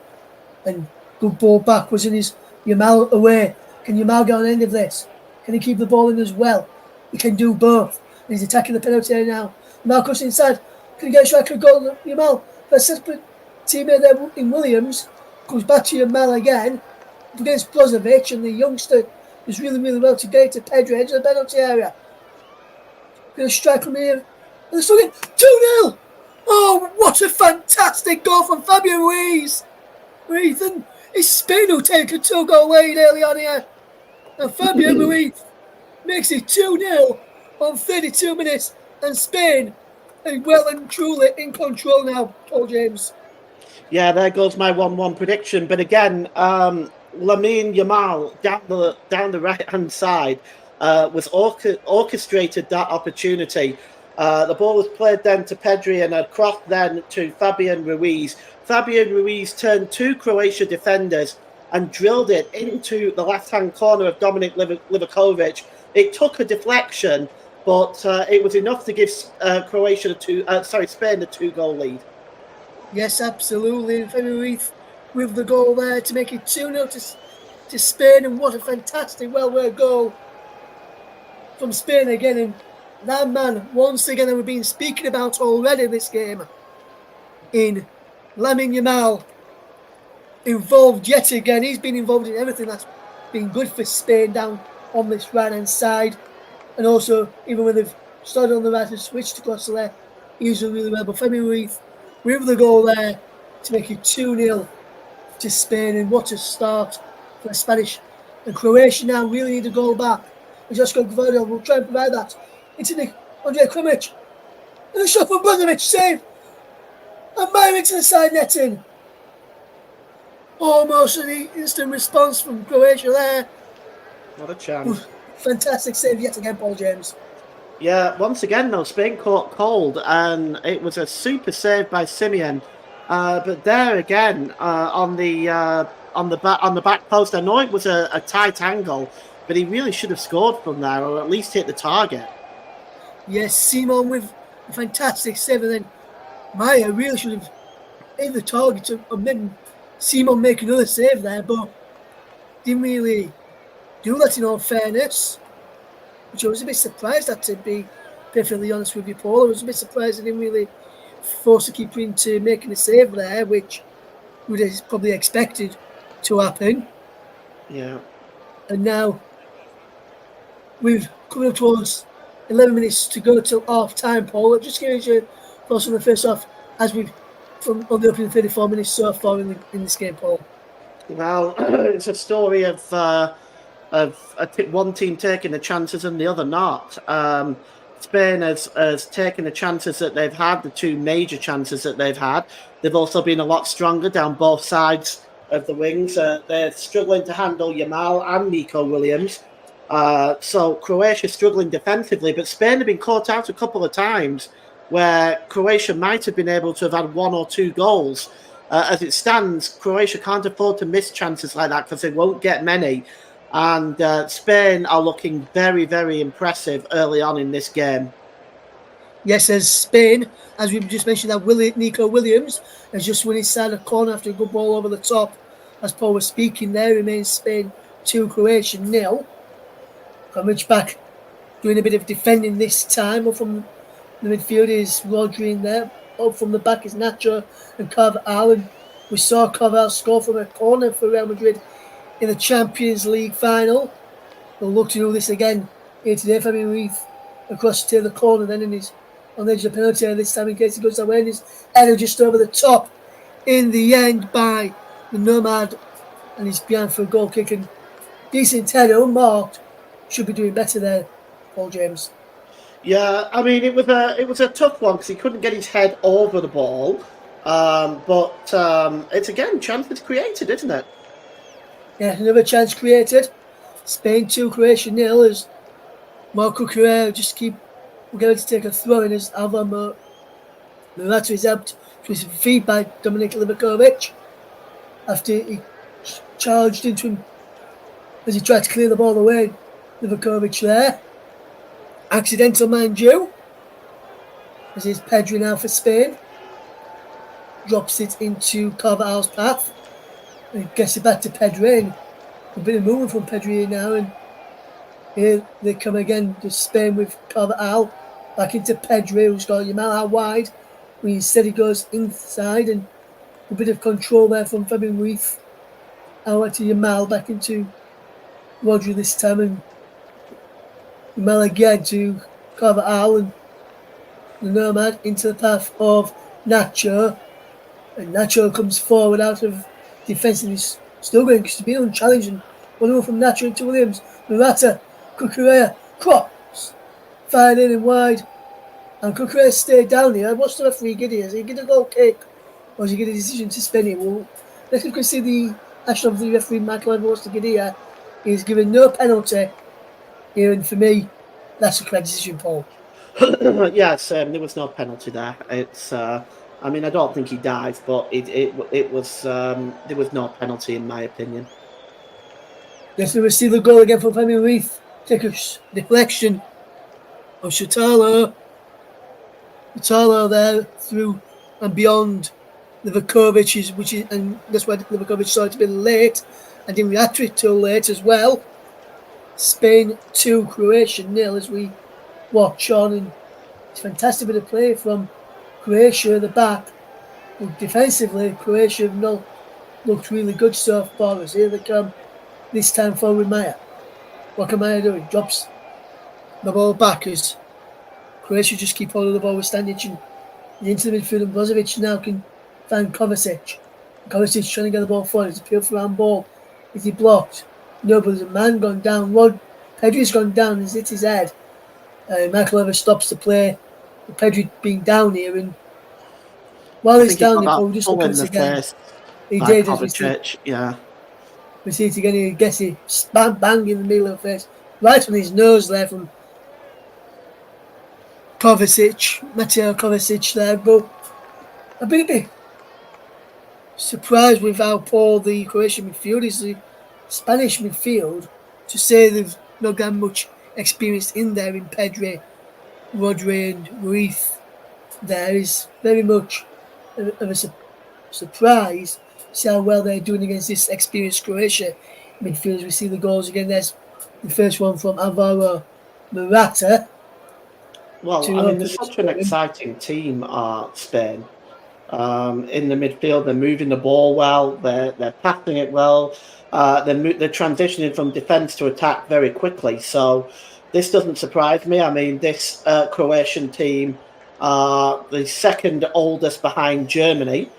and good ball backwards, and is Yamal away. Can Yamal get on the end of this? Can he keep the ball in as well? He can do both. And he's attacking the penalty area now. Yamal comes inside. Can he get a striker goal? Yamal, a separate teammate there in Williams, comes back to Yamal again against Brozovic, and the youngster does really, really well to get to Pedro, edge of the penalty area. Going to strike from here. And they're still getting 2-0. Oh, what a fantastic goal from Fabio Ruiz. Ethan, it's Spain who take a 2-goal lead early on here. And Fabio Ruiz makes it 2-0 on 32 minutes. And Spain are well and truly in control now, Paul James. Yeah, there goes my 1-1 prediction. But again, Lamine Yamal down the right hand side was orchestrated that opportunity. The ball was played then to Pedri and across then to Fabian Ruiz. Fabian Ruiz turned two Croatia defenders and drilled it into the left-hand corner of Dominik Livakovic. It took a deflection, but it was enough to give Spain a 2-goal lead. Yes, absolutely. And Fabian Ruiz with the goal there to make it 2-0 to Spain. And what a fantastic, well-worked goal from Spain again. And that man, once again, that we've been speaking about already this game, in Lamine Yamal, involved yet again. He's been involved in everything that's been good for Spain down on this right-hand side. And also, even when they've started on the right and switched across the left, he's doing really well. But Fabian Ruiz with the goal there to make it 2-0 to Spain. And what a start for the Spanish. And Croatia now really need a goal back. And Josko Gvardiol will try and provide that into Andrej Krmic. And a shot from Bozovic, saved. And Meyer into the side netting. Almost an instant response from Croatia there. Not a chance. Fantastic save yet again, Paul James. Yeah, once again though, Spain caught cold, and it was a super save by Simeon. But there again, on the back post, I know it was a tight angle, but he really should have scored from there, or at least hit the target. Yes, Simon with a fantastic save, and then Meyer really should have hit the target and then Simon make another save there, but didn't really do that in all fairness, which I was a bit surprised at, to be perfectly honest with you, Paul. I was a bit surprised I didn't really force the keeper into making a save there, which would have probably expected to happen. Yeah. And now we've come up towards 11 minutes to go till half time, Paul. Just give us your thoughts on the first half as we've from on the opening 34 minutes so far in this game, Paul. Well, it's a story of one team taking the chances and the other not. Spain has taken the chances that they've had, the two major chances that they've had. They've also been a lot stronger down both sides of the wings. They're struggling to handle Yamal and Nico Williams. So Croatia struggling defensively, but Spain have been caught out a couple of times where Croatia might have been able to have had one or two goals. As it stands, Croatia can't afford to miss chances like that because they won't get many. And Spain are looking very, very impressive early on in this game. Yes, as Spain, as we've just mentioned, that Nico Williams has just won inside a corner after a good ball over the top. As Paul was speaking there, remains Spain 2, Croatia 0. Krmic back doing a bit of defending this time. Up from the midfield is Rodri in there. Up from the back is Nacho and Carvajal. And we saw Carvajal score from a corner for Real Madrid in the Champions League final. We'll look to do this again here today. Fabian Ruiz across to the corner then and he's on the edge of the penalty area this time in case he goes away, and his header just over the top in the end by the Nomad, and he's behind for a goal kick, and decent header, unmarked. Should be doing better there, Paul James. Yeah, I mean it was a tough one because he couldn't get his head over the ball, but it's again chances created, isn't it? Yeah, another chance created. Spain 2, Croatia 0 as Marco Correa we're going to take a throw in as Alvaro Morata is helped to his feet by Dominik Livakovic after he charged into him as he tried to clear the ball away. Livakovic there. Accidental, mind you. This is Pedri now for Spain. Drops it into Carvajal's path. And gets it back to Pedri. And a bit of movement from Pedri now. And here they come again to Spain with Carvajal. Back into Pedri, who's got Yamal out wide. When instead he goes inside. And a bit of control there from Fabian Ruiz. Out to Yamal, back into Rodri this time, and Mel again to Carvajal and the Nomad into the path of Nacho. And Nacho comes forward out of defence and he's still going to be unchallenged. And 1-0 from Nacho into Williams. Morata, Cucurella, cross, fired in and wide. And Cucurella stayed down here. What's the referee get here? Is he get a goal kick? Or is he get a decision to spin it? Well, let's look and see the action of the referee, Michael Edwards, to get here. He's given no penalty here, and for me, that's a correct decision, Paul. Yes, there was no penalty there. It's, I mean, I don't think he died, but it was there was no penalty in my opinion. Yes, we receive the goal again from Fabian Ruiz. Take a deflection of Shatalo. Shatalo there through and beyond Livakovic, and that's why Livakovic saw it a bit late and didn't react to it till late as well. Spain 2, Croatia 0 as we watch on, and it's a fantastic bit of play from Croatia at the back. But defensively, Croatia have not looked really good so far. As here they come, this time forward Maya. What can Maya do? He drops the ball back as Croatia just keep hold of the ball with Stanic and into the midfield, and Brozovic now can find Kovacic. Kovacic trying to get the ball forward. It's a pure for handball. Is he blocked? No, but there's a man gone down. Pedri's gone down and hit his head. Michael Evers stops the play. Pedri being down here, and while he's down here, we just look at this again. He did, as we see. Yeah. We see it again. He gets it bang in the middle of the face, right on his nose there from Mateo Kovacic there. But I've been a bit surprised with how poor the Croatian midfield is. The Spanish midfield, to say they've not got much experience in there in Pedri, Rodri and Ruiz, there is very much of a surprise to see how well they're doing against this experienced Croatia midfielders. We see the goals again. There's the first one from Alvaro Morata. Well, I mean, they're such an exciting team, Spain. In the midfield, they're moving the ball well. They're passing it well. They're transitioning from defence to attack very quickly. So this doesn't surprise me. I mean, this Croatian team are the second oldest behind Germany,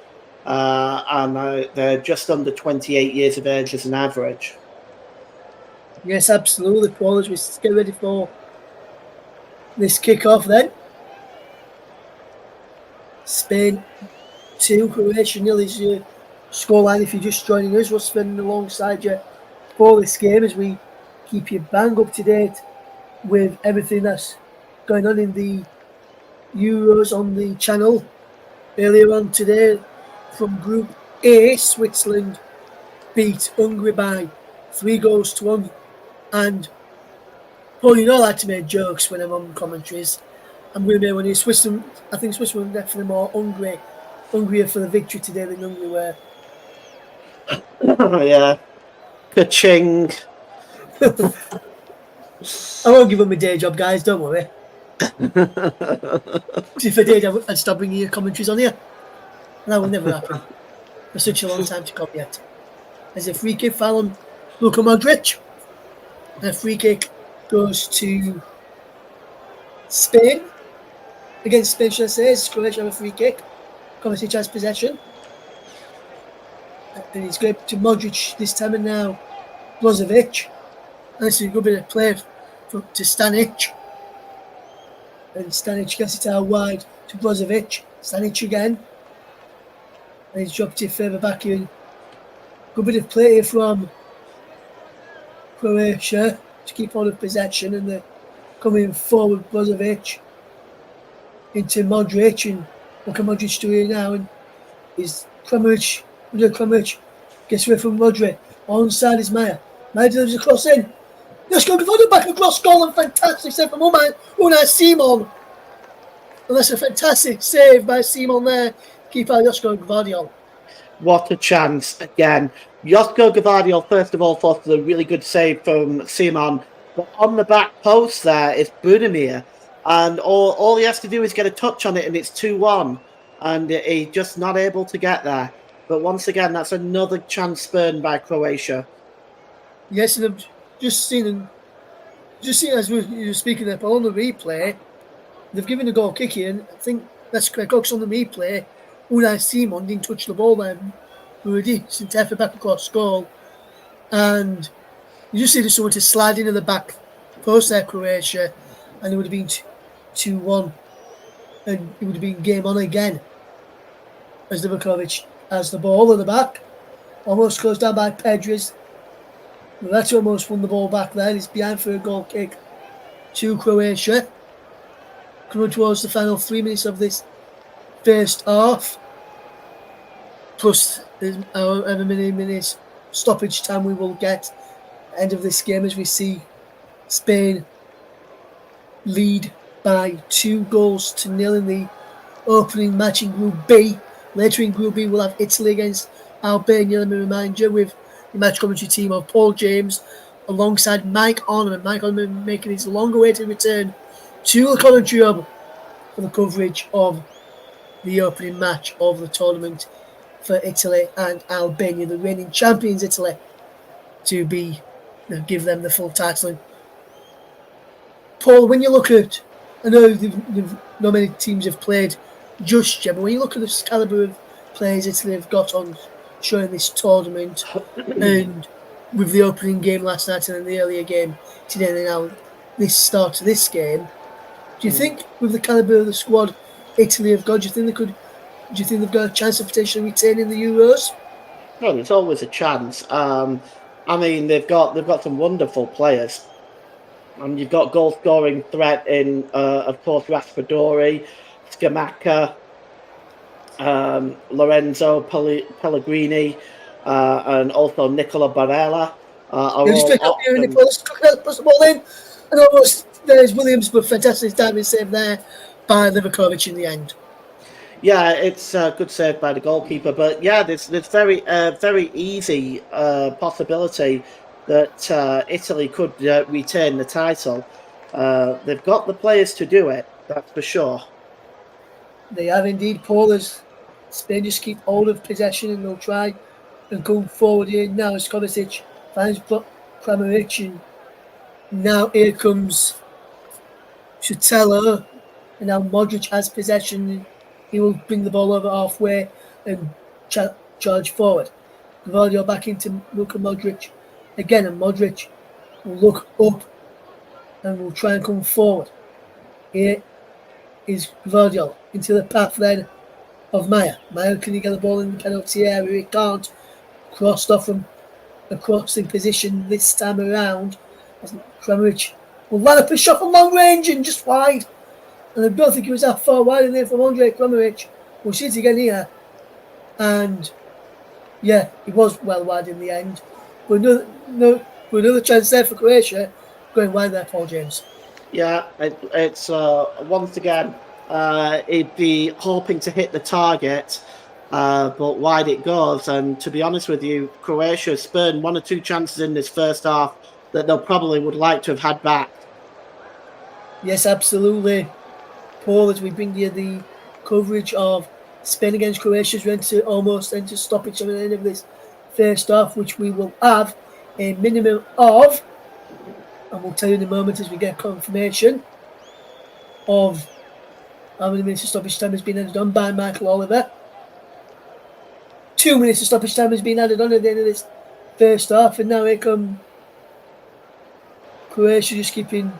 and they're just under 28 years of age as an average. Yes, absolutely, Paul. As we get ready for this kick-off then. Spain 2, Croatia 0 is your scoreline if you're just joining us. We're spending alongside you for this game as we keep you bang up to date with everything that's going on in the Euros on the channel. Earlier on today, from Group A, Switzerland beat Hungary by 3-1. And Paul, you know I like to make jokes when I'm on commentaries. I'm going to make one here. Switzerland, I think Switzerland definitely more hungrier for the victory today than Hungary were. Yeah. Ka-ching. I won't give up my day job, guys, don't worry. If I did, I'd stop bringing your commentaries on here. And that will never happen for such a long time to come yet. There's a free kick foul on Luka Modric. And a free kick goes to Spain. Against Spain, should I say, as Croatia have a free kick. Kovacic has possession. And he's going to Modric this time, and now Brozovic. And this is a good bit of play to Stanic. And Stanic gets it out wide to Brozovic. Stanic again. And he's dropped it further back in. Good bit of play here from Croatia to keep on of possession, and they're coming forward. Brozovic into Modric, and what can Modric do here now? And is Kramaric gets away from Modric. Onside is Maya. Maya delivers a cross in. Let's go before the back across goal, and fantastic save from Unai Simon. And that's a fantastic save by Simon there. Keeper Josko Gvardiol. What a chance again. Josko Gvardiol, first of all, thought it was a really good save from Simon. But on the back post there is Budimir. And all he has to do is get a touch on it, and it's 2-1. And he's just not able to get there. But once again, that's another chance spurned by Croatia. Yes, and just seen as we were speaking there, Paul, on the replay, they've given a goal kick in. I think that's correct. Because on the replay, Unai Simon didn't touch the ball then. We were decent effort back across goal. And you just needed someone to slide into the back post there, Croatia, and it would have been 2-1. And it would have been game on again. As Livakovic has the ball in the back. Almost closed down by Pedres. That's almost won the ball back then. It's behind for a goal kick to Croatia. Coming towards the final 3 minutes of this first half. Plus however many minutes stoppage time we will get at the end of this game as we see Spain lead by 2-0 in the opening match in Group B. Later in Group B, we'll have Italy against Albania. Let me remind you, with the match commentary team of Paul James alongside Mike Ornament. Mike Ornament making his long-awaited return to the commentary hub for the coverage of the opening match of the tournament for Italy and Albania, the reigning champions Italy, to give them the full title. And Paul, when you look at, I know not many teams have played just yet, but when you look at the calibre of players Italy have got on showing this tournament, and with the opening game last night and then the earlier game today, and now this start of this game, do you think with the calibre of the squad Italy have got, do you think they've got a chance of potentially retaining the Euros? Well, there's always a chance. I mean, they've got some wonderful players. And you've got goal scoring threat in, of course, Raspadori, Scamacca, Lorenzo Pellegrini, and also Nicola Barella. Just pick up here in the post, push the ball in, and almost there's Williams, but fantastic diving save there by Livakovic in the end. Yeah, it's a good save by the goalkeeper, but yeah, there's very easy possibility that Italy could retain the title. They've got the players to do it, that's for sure. They have indeed, Paul, as Spain just keep hold of possession and they'll try and go forward here. Now as Kovacic finds Kramaric, and now here comes Chutella, and now Modric has possession. He will bring the ball over halfway and charge forward. Gvardiol back into Luka Modric again, and Modric will look up and will try and come forward. Here is Gvardiol into the path then of Maya. Maya, can he get the ball in the penalty area? He can't. Crossed off from a crossing position this time around. Kramaric will line up a shot from long range and just wide. And I don't think he was that far wide in there from Andrej Kramaric. We'll see it again here. And yeah, he was well wide in the end. But another chance there for Croatia, going wide there, Paul James. Yeah, it's once again, it'd be hoping to hit the target, but wide it goes. And to be honest with you, Croatia spurned 1 or 2 chances in this first half that they'll probably would like to have had back. Yes, absolutely. Paul, as we bring you the coverage of Spain against Croatia, we're almost into stoppage at the end of this first half, which we will have a minimum of, and we'll tell you in a moment as we get confirmation of how many minutes of stoppage time has been added on by Michael Oliver. 2 minutes of stoppage time has been added on at the end of this first half, and now here come Croatia just keeping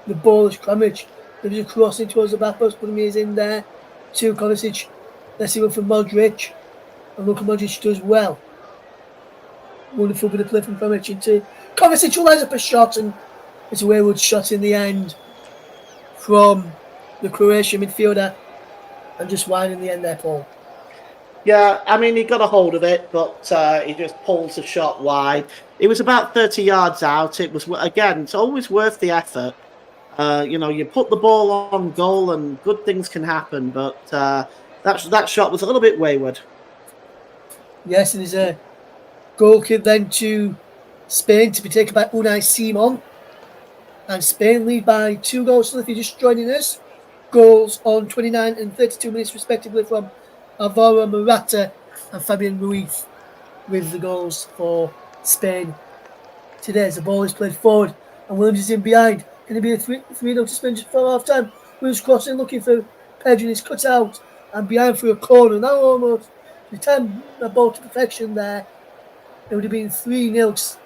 the ball as Kramaric. There was a crossing towards the back post, but he is in there to Kovacic. Let's see one from Modric. And Luka Modric does well. Wonderful bit of play from Kramaric into Kovacic, who lines up a shot, and it's a wayward shot in the end from the Croatian midfielder, and just wide in the end there, Paul. Yeah, I mean, he got a hold of it, but he just pulls the shot wide. It was about 30 yards out. It was, again, it's always worth the effort. You put the ball on goal and good things can happen, but that shot was a little bit wayward. Yes, and there's a goal kick then to Spain to be taken by Unai Simon. And Spain lead by 2 goals. So if you're just joining us, goals on 29 and 32 minutes respectively from Alvaro Morata and Fabian Ruiz with the goals for Spain today as the ball is played forward and Williams is in behind. Can it be a 3-0 suspension for half time? Williams crossing, looking for Pedro, is cut out and behind for a corner. Now almost the time the ball to perfection there. It would have been 3-0.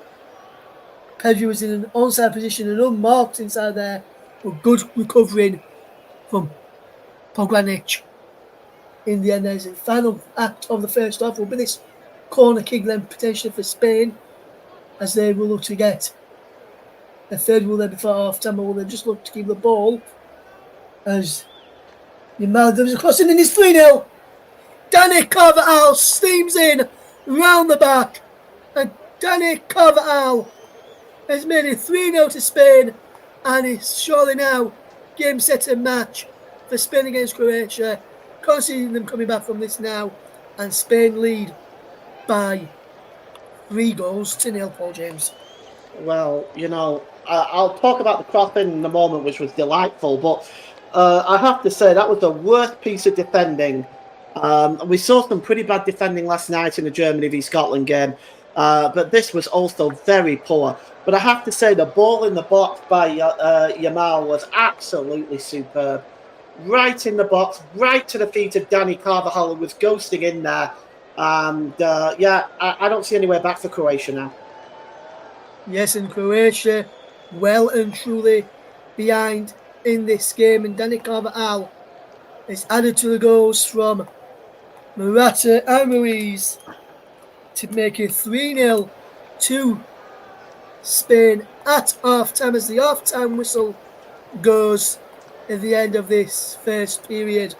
Pedro was in an onside position and unmarked inside there, but good recovering from Pogranic. In the end, there's a final act of the first half will be this corner kick then potentially for Spain, as they will look to get a third will there before half time, or will they just look to keep the ball as Yamal goes across and then it's 3-0. Danny Carvajal steams in round the back, and Danny Carvajal has made it 3-0 to Spain, and it's surely now game, set and match for Spain against Croatia. Can't see them coming back from this now, and Spain lead by 3-0, Paul James. Well, I'll talk about the crossing in a moment, which was delightful, but I have to say that was the worst piece of defending. We saw some pretty bad defending last night in the Germany v Scotland game, but this was also very poor. But I have to say the ball in the box by Yamal was absolutely superb. Right in the box, right to the feet of Danny Carvajal, who was ghosting in there. And I don't see any way back for Croatia now. Yes, and Croatia well and truly behind in this game, and Danny Carvajal is added to the goals from Morata and Ruiz to make it 3-0 to Spain at half-time, as the half-time whistle goes at the end of this first period.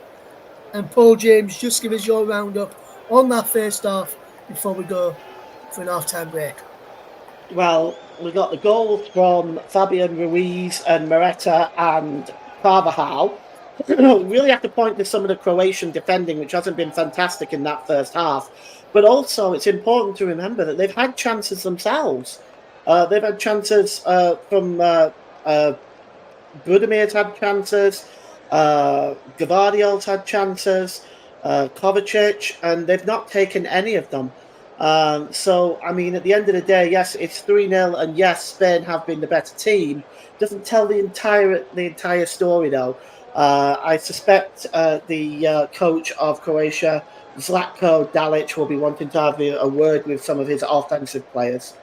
And Paul James, just give us your roundup on that first half before we go for an half-time break. Well, we got the goals from Fabian Ruiz and Morata and Carvajal. Really have to point to some of the Croatian defending, which hasn't been fantastic in that first half. But also, it's important to remember that they've had chances themselves. They've had chances from Budimir's had chances, Gvardiol's had chances, Kovacic, and they've not taken any of them. So, I mean, at the end of the day, yes, it's 3-0, and yes, Spain have been the better team. Doesn't tell the entire story, though. I suspect the coach of Croatia, Zlatko Dalic, will be wanting to have a word with some of his offensive players.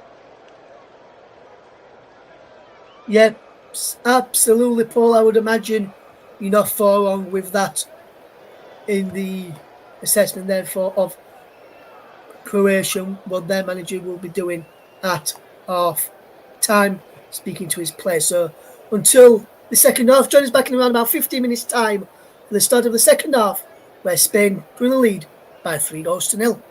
Yeah, absolutely, Paul. I would imagine you're not far wrong with that in the assessment, therefore, of Croatia, what their manager will be doing at half time, speaking to his players. So until the second half, join us back in around about 15 minutes' time for the start of the second half, where Spain are in the lead by 3-0.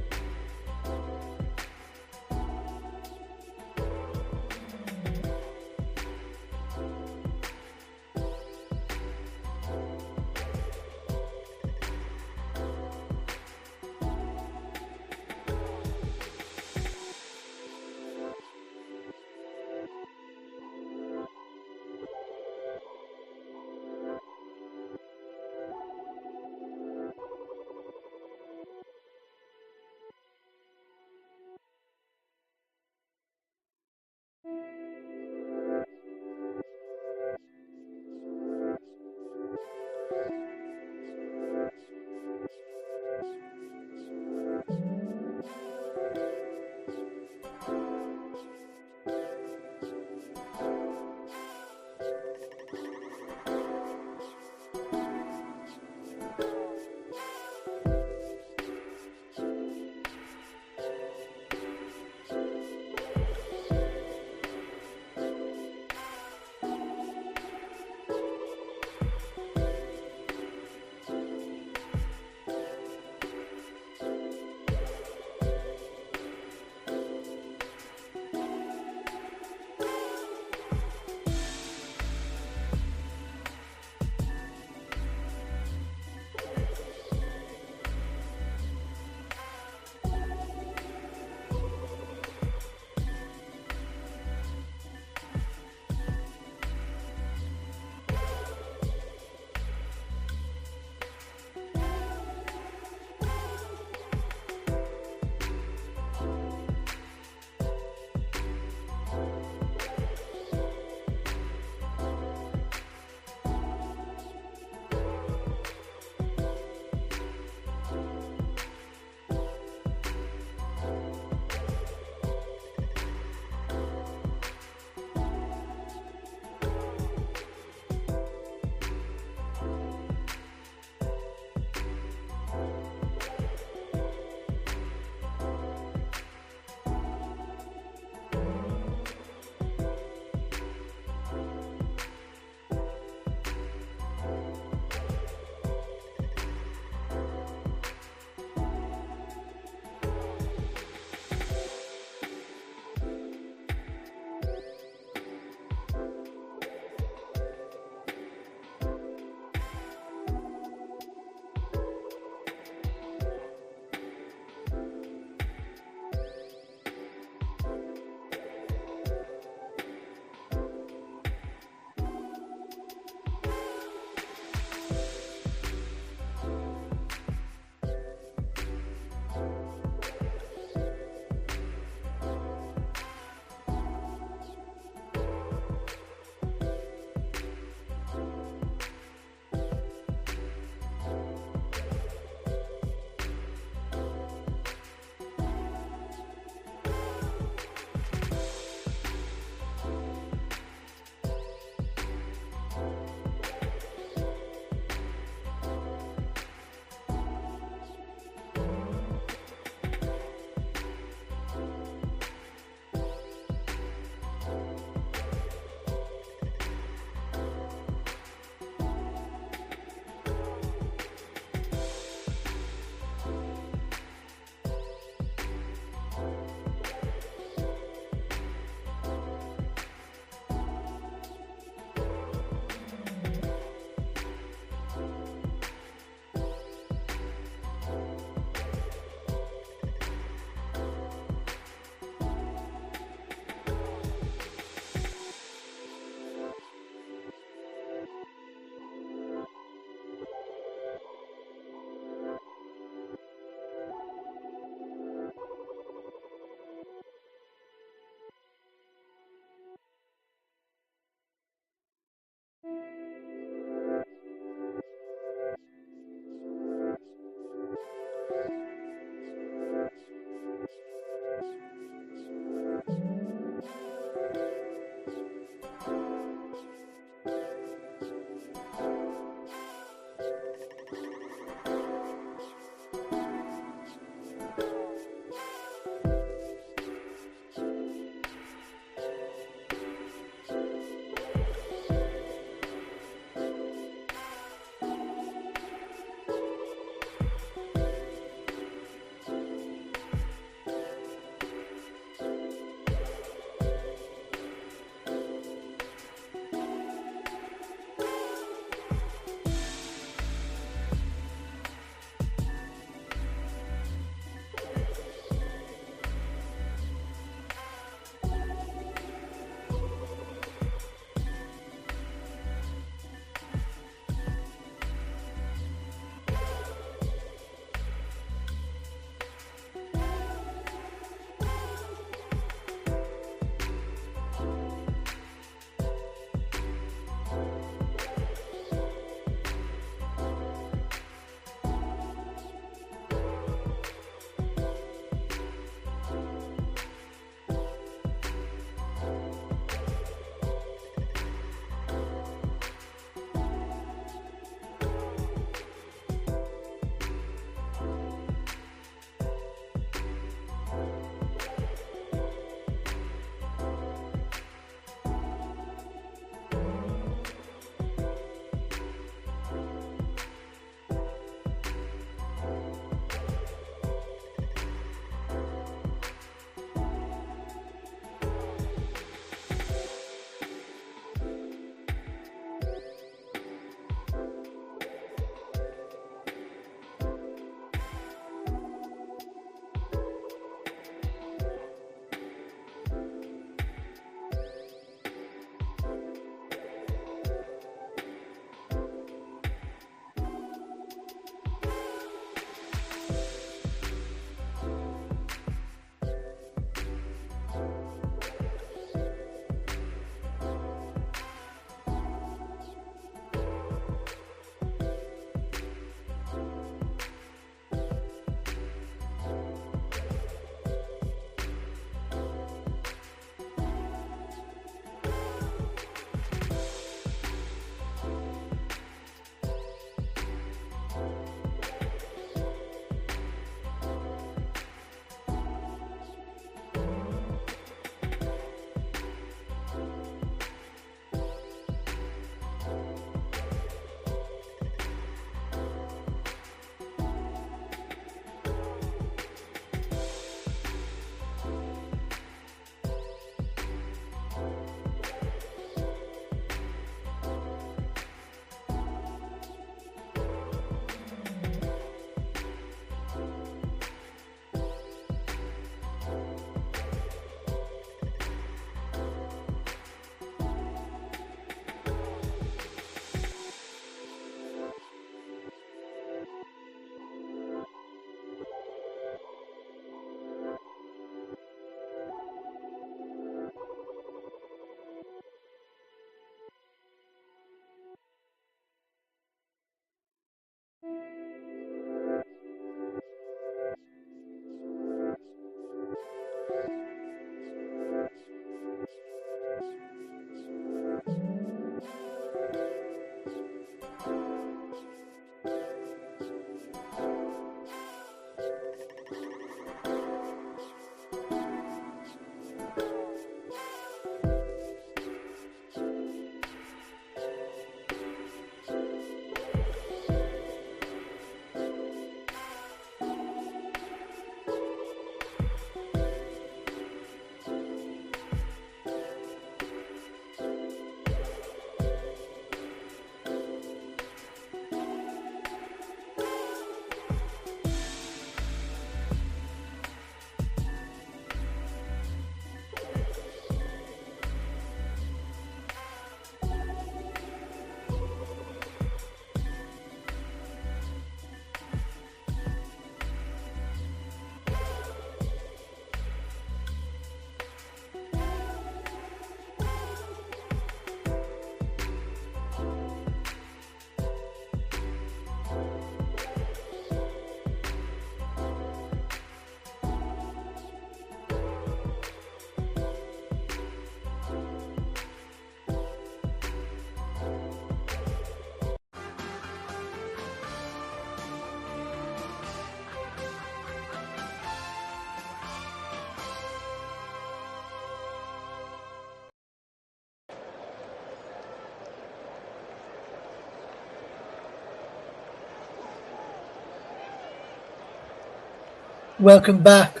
Welcome back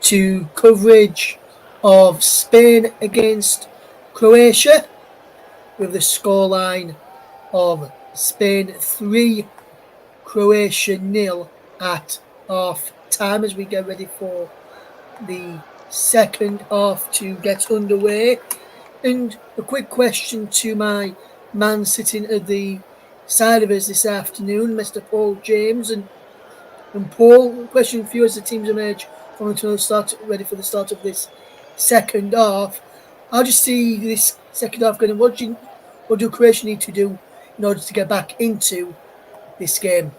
to coverage of Spain against Croatia with the scoreline of Spain 3, Croatia 0 at half time as we get ready for the second half to get underway. And a quick question to my man sitting at the side of us this afternoon, Mr. Paul James. And Paul, question for you as the teams emerge from the start, ready for the start of this second half. How do you see this second half going? What do Croatia need to do in order to get back into this game?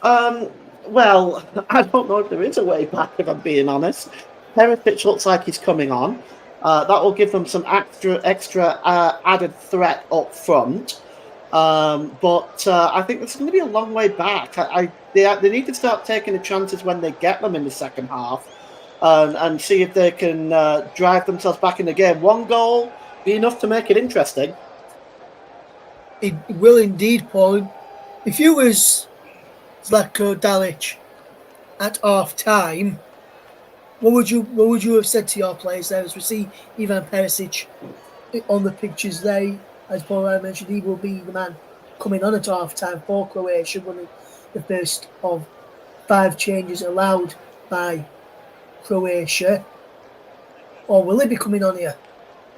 Well, I don't know if there is a way back, if I'm being honest. Perisic looks like he's coming on. That will give them some extra added threat up front. But I think it's going to be a long way back. They need to start taking the chances when they get them in the second half and see if they can drive themselves back in the game. One goal be enough to make it interesting. It will indeed, Paul. If you was Zlatko Dalic at half time, what would you have said to your players there? As we see Ivan Perisic on the pictures there, as Paul Ryan mentioned, he will be the man coming on at half time for Croatia, one of the first of 5 changes allowed by Croatia. Or will he be coming on here?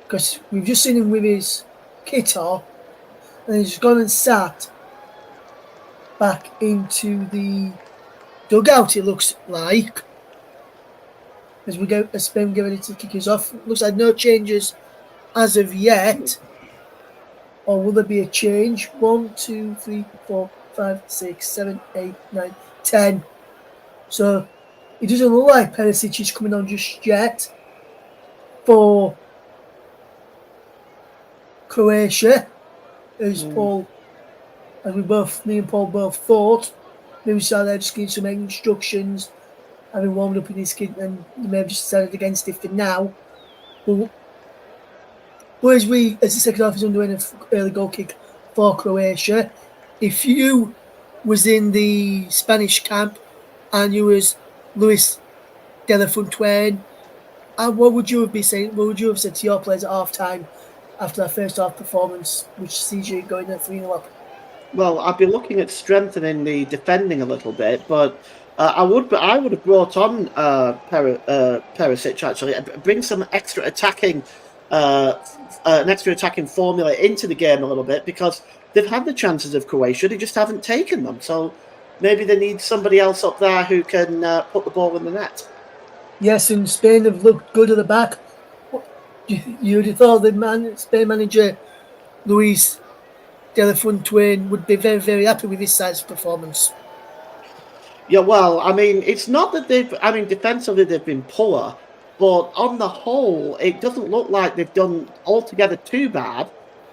Because we've just seen him with his kit off, and he's gone and sat back into the dugout, it looks like. As Spain get ready to kick us off. Looks like no changes as of yet. Or will there be a change? 1, 2, 3, 4, 5, 6, 7, 8, 9, 10. So it doesn't look like Perisic is coming on just yet for Croatia. As me and Paul both thought. Maybe saw there just giving some instructions, having warmed up in his kit, and they may have just decided against it for now. But as the second half is underway, an early goal kick for Croatia, if you was in the Spanish camp and you was Luis de la Fuente, what would you have been saying? What would you have said to your players at half time after that first half performance, which sees you going at 3-0 up? Well, I'd be looking at strengthening the defending a little bit, but I would have brought on Perisic actually, bring some extra attacking. An extra attacking formula into the game a little bit, because they've had the chances of Croatia, they just haven't taken them. So maybe they need somebody else up there who can put the ball in the net. Yes, and Spain have looked good at the back. You would have thought the Spain manager Luis de la Fuente would be very, very happy with his side's performance. Yeah, well, I mean, it's not that defensively they've been poor, but on the whole, it doesn't look like they've done altogether too bad.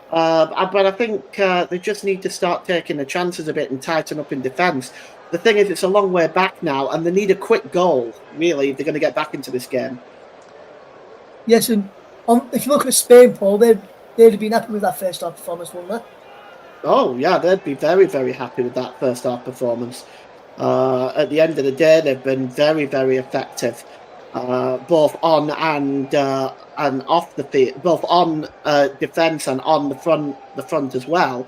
But I think they just need to start taking the chances a bit and tighten up in defence. the thing is, it's a long way back now, and they need a quick goal, really, if they're going to get back into this game. Yes, and if you look at Spain, Paul, they'd have been happy with that first half performance, wouldn't they? Oh, yeah, they'd be very, very happy with that first half performance. At the end of the day, they've been very, very effective, both on and off the field, both on defence and on the front as well.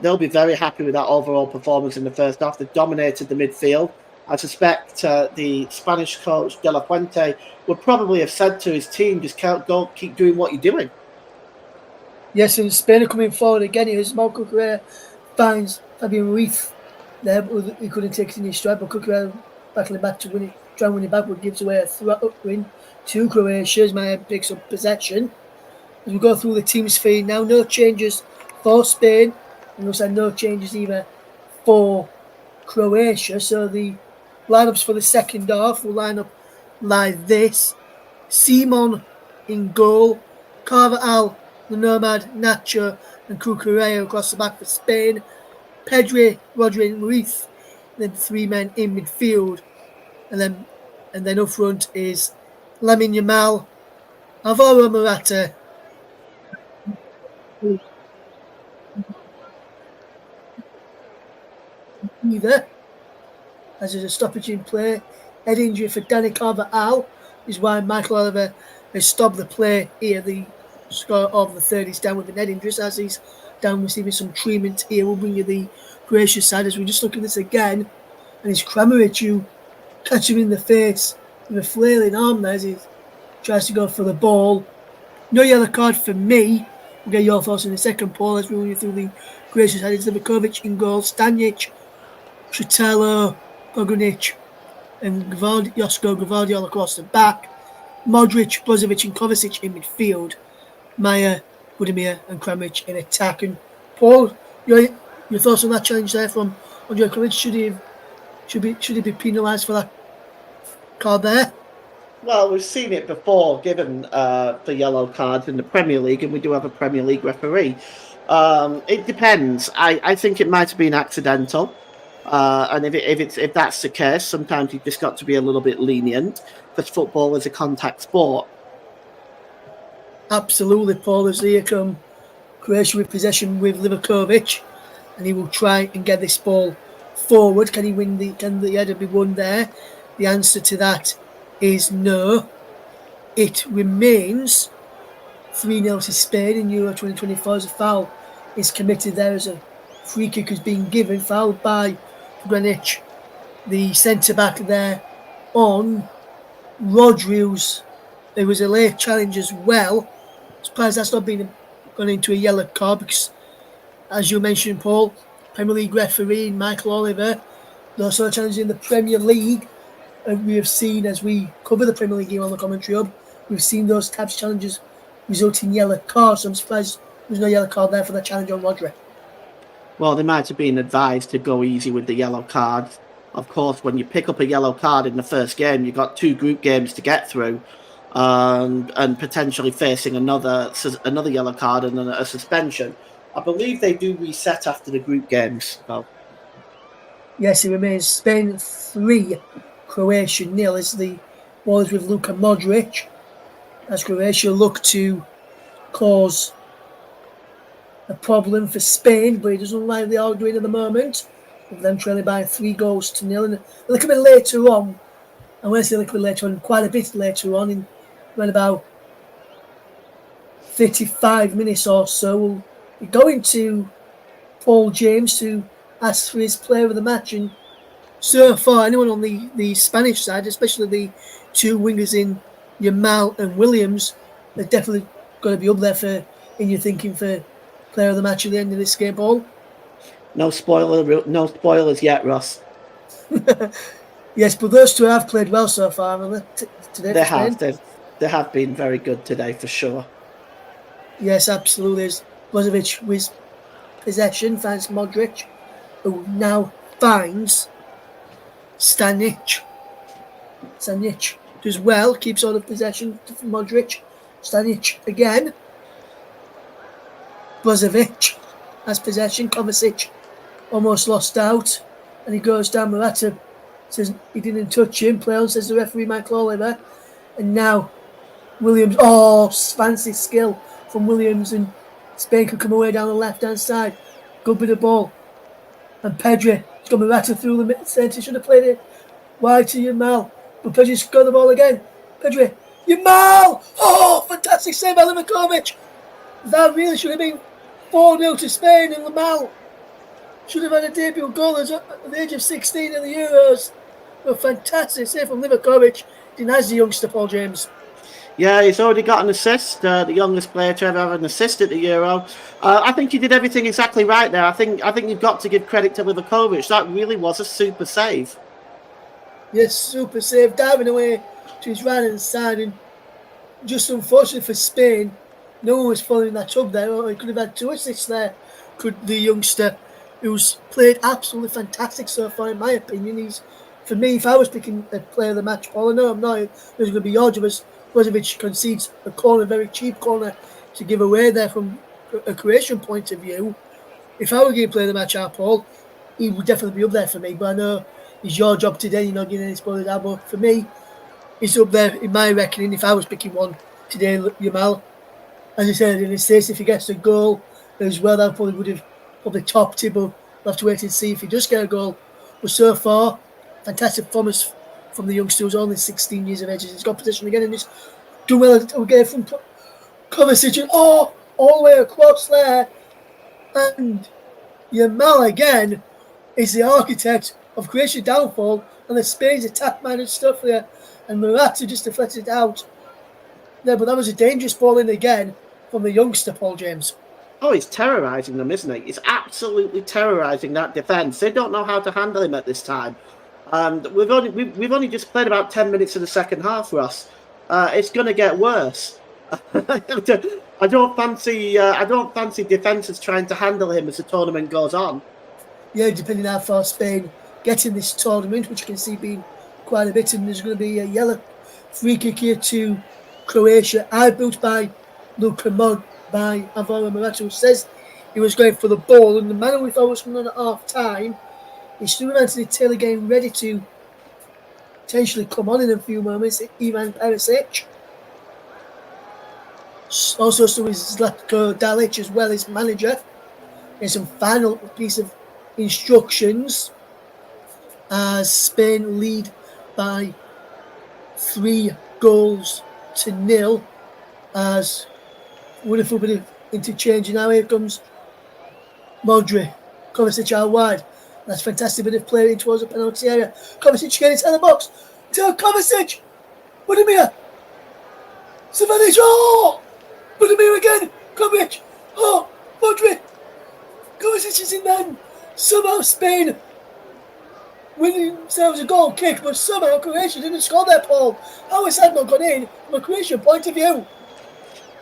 They'll be very happy with that overall performance in the first half. They've dominated the midfield. I suspect the Spanish coach De La Fuente would probably have said to his team, "Just go, keep doing what you're doing." Yes, and Spain are coming forward again. It was Marco Correa finds Fabian Ruiz there, but he couldn't take it in his stride. But Correa battling back to win it, try and win it back, but gives away a win to Croatia as Maya picks up possession. As we go through the team's feed now, no changes for Spain, and also no changes either for Croatia. So the lineups for the second half will line up like this: Simon in goal, Carvajal, the Nomad, Nacho, and Cucurella across the back for Spain. Pedri, Rodri, and Ruiz, then three men in midfield, and then up front is Lamine Yamal, Alvaro Morata, either as there's a stoppage in play. Head injury for Dani Carvajal is why Michael Oliver has stopped the play here. The score of the third is down with an head injury as he's down receiving some treatment here. We'll bring you the Croatia side as we just look at this again. And it's Kramaric who catch him in the face with a flailing arm there as he tries to go for the ball. No yellow card for me. We'll get your thoughts in a second, Paul, as we run you through the Croatia side. It's Livakovic in goal, Stanic, Chutalo, Bogunic, and Josko Gvardiol across the back. Modric, Brozovic, and Kovacic in midfield. Maya, Budimir, and Kramaric in attack. And Paul, your thoughts on that challenge there from Andrej Kramaric? Should he be penalised for that card there? Well, we've seen it before, given the yellow cards in the Premier League, and we do have a Premier League referee. It depends. I think it might have been accidental, and if that's the case, sometimes you've just got to be a little bit lenient because football is a contact sport. Absolutely, Paul. As here come Croatia with possession with Livakovic, and he will try and get this ball forward. Can the header be won there? The answer to that is no. It remains 3-0 to Spain in Euro 2024 as a foul is committed there as a free kick has been given, fouled by Granic, the centre-back there on Rodri. There was a late challenge as well. I'm surprised that's not been gone into a yellow card because, as you mentioned, Paul, Premier League referee Michael Oliver, those sort of challenges in the Premier League, and we have seen as we cover the Premier League game on the commentary hub, we've seen those types of challenges result in yellow cards. So I'm surprised there's no yellow card there for the challenge on Rodri. Well, they might have been advised to go easy with the yellow card. Of course, when you pick up a yellow card in the first game, you've got 2 group games to get through, and potentially facing another yellow card and a suspension. I believe they do reset after the group games, though. Yes, it remains Spain 3, Croatia 0 as the ball is with Luka Modric. As Croatia look to cause a problem for Spain, but it doesn't look like they are doing at the moment, with them trailing by 3-0. And a little bit later on, and when I say a little bit later on, quite a bit later on, in around about 35 minutes or so, we'll be going to Paul James to ask for his player of the match. And so far, anyone on the Spanish side, especially the 2 wingers in Yamal and Williams, they're definitely going to be up there in your thinking for player of the match at the end of this game, Paul. No spoilers yet, Ross. Yes, but those 2 have played well so far, haven't they? Today they have. They have been very good today for sure. Yes, absolutely. As Brozovic with possession finds Modric, who now finds Stanic. Stanic does well, keeps on of possession for Modric. Stanic again. Brozovic has possession. Kovacic almost lost out. and he goes down. Morata says he didn't touch him. Play on, says the referee, Michael Oliver. And now Williams, fancy skill from Williams, and Spain could come away down the left-hand side. Good bit of ball. And Pedri, he's got Morata through the centre, should have played it wide to Yamal. But Pedri's got the ball again. Pedri, Yamal! Oh, fantastic save by Livakovic. That really should have been 4-0 to Spain, and Yamal should have had a debut goal at the age of 16 in the Euros. A fantastic save from Livakovic. Denies the youngster, Paul James. Yeah, he's already got an assist, the youngest player to ever have an assist at the Euro. I think he did everything exactly right there. I think you've got to give credit to Livakovic. That really was a super save. Yes, super save, diving away to his right-hand side, and just unfortunately for Spain, no one was following that up there. He could have had 2 assists there, could the youngster, who's played absolutely fantastic so far, in my opinion. For me, if I was picking a player of the match, Paul, I know I'm not, there's going to be Jorgovic. Brozovic concedes a corner, very cheap corner, to give away there from a Croatian point of view. If I were going to play the match out, Paul, he would definitely be up there for me. But I know it's your job today, you're not getting any spoilers out. But for me, he's up there in my reckoning. If I was picking one today, Yamal, as I said in his case, if he gets a goal as well, that probably would have topped it. But we'll have to wait and see if he does get a goal. But so far, fantastic performance from the youngster who's only 16 years of age. He's got position again, and he's done well again from Kovacic, and all the way across there. And Yamal again is the architect of Croatia's downfall and the Spain's attack-minded stuff there. And Morata just deflected it out. Yeah, but that was a dangerous ball in again from the youngster, Paul James. Oh, he's terrorising them, isn't he? He's absolutely terrorising that defence. They don't know how to handle him at this time. We've only just played about 10 minutes of the second half, Ross. It's going to get worse. I don't fancy defences trying to handle him as the tournament goes on. Yeah, depending how far Spain get in this tournament, which you can see being quite a bit, and there's going to be a yellow free kick here to Croatia. Eye-boot by Luka Mod by Alvaro Morata, who says he was going for the ball, and the manner we thought was coming on at half-time, he's still Anthony Taylor getting ready to potentially come on in a few moments. Ivan Perisic. Also, so is Zlatko Dalic as well, his manager. There's some final piece of instructions as Spain lead by 3-0 as wonderful bit of interchange. Now here comes Modric. Kovacic out wide. That's fantastic bit of play in towards the penalty area. Kovacic getting inside the box. To Kovacic. Budimir. Savanic. Oh! Budimir again. Kovacic. Oh! Modric. Kovacic is in there. Somehow Spain winning themselves a goal kick, but somehow Croatia didn't score there, Paul. How is that not gone in from a Croatian point of view?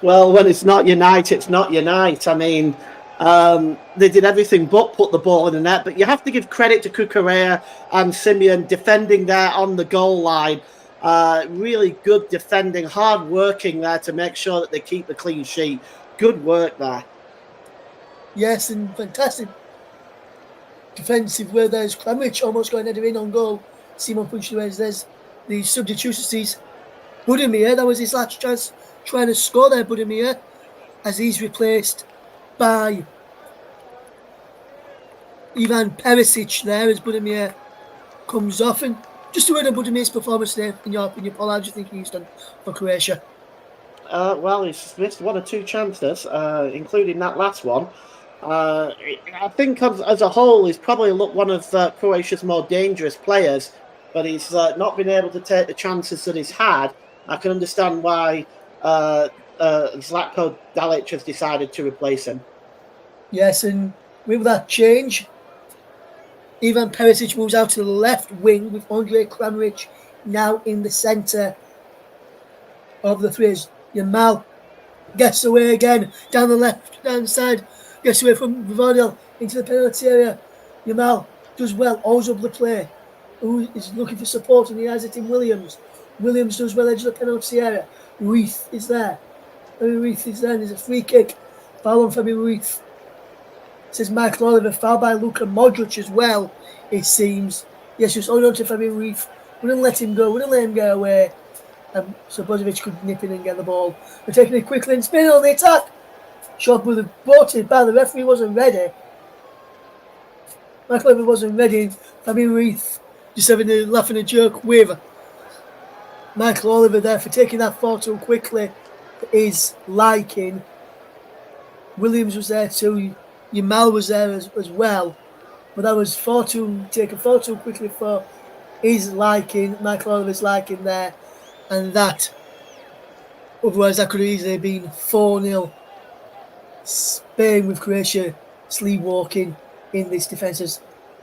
Well, when it's not your night, it's not your night. I mean, they did everything but put the ball in the net, but you have to give credit to Cucurella and Simeon defending there on the goal line. Really good defending, hard working there to make sure that they keep the clean sheet. Good work there. Yes, and fantastic defensive where there's Kramaric almost going header in on goal. Simon punched away. There's the substitutions. Budimir, that was his last chance trying to score there, Budimir, as he's replaced by Ivan Perisic there as Budimir comes off. And just a word on Budimir's performance there, in your opinion, Paul, how do you think he's done for Croatia? Well, he's missed 1 or 2 chances, including that last one. I think as a whole, he's probably one of Croatia's more dangerous players, but he's not been able to take the chances that he's had. I can understand why Zlatko Dalic has decided to replace him. Yes, and with that change, Ivan Perisic moves out to the left wing with Andrej Kramaric now in the centre of the threes. Yamal gets away again down the left-hand side, gets away from Vivadil into the penalty area. Yamal does well, holds up the play. Who is looking for support, and he has it in Williams. Williams does well, edge of the penalty area. Ruiz is there. Ruiz is there, and there's a free kick. Foul on Fabi Ruiz. Says Michael Oliver, fouled by Luka Modric as well, it seems. Yes, just hold on to Fabian Ruiz. Wouldn't let him go, wouldn't let him get away. So Brozovic could nip in and get the ball. They're taking it quickly and spinning on the attack. Shot with the brought it by the referee wasn't ready. Michael Oliver wasn't ready. Fabian Ruiz just having a laugh and a joke with Michael Oliver there for taking that far too quickly for his liking. Williams was there too. Yamal was there as well. But that was taken far too quickly for his liking, Michael Oliver's liking there. And that, otherwise that could have easily been 4-0. Spain with Croatia sleepwalking in this defence.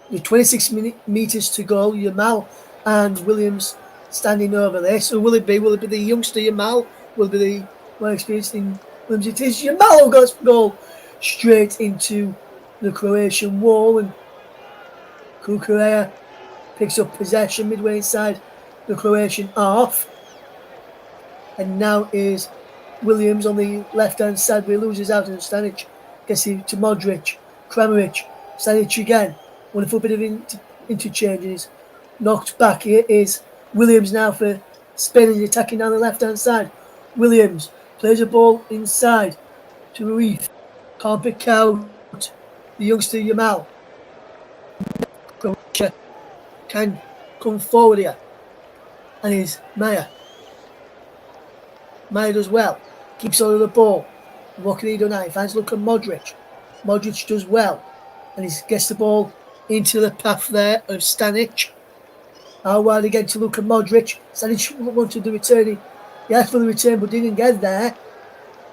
With 26 metres to go, Yamal and Williams standing over there. So will it be the youngster Yamal? Will it be the more experienced in Williams? It is Yamal who got goal straight into the Croatian wall, and Kukurea picks up possession midway inside the Croatian half. And now is Williams on the left-hand side, where he loses out, and Stanic gets it to Modric, Kramaric, Stanic again. Wonderful bit of interchanges. Knocked back. Here is Williams now for Spain, attacking down the left-hand side. Williams plays a ball inside to Ruiz. Can't pick out the youngster Yamal. Croatia can come forward here. And is Maya. Maya does well. Keeps hold of the ball. What can he do now? He finds Luka Modric. Modric does well. And he gets the ball into the path there of Stanic. How wide again to Luka Modric. Stanic wanted the return. He asked for the return but didn't get there.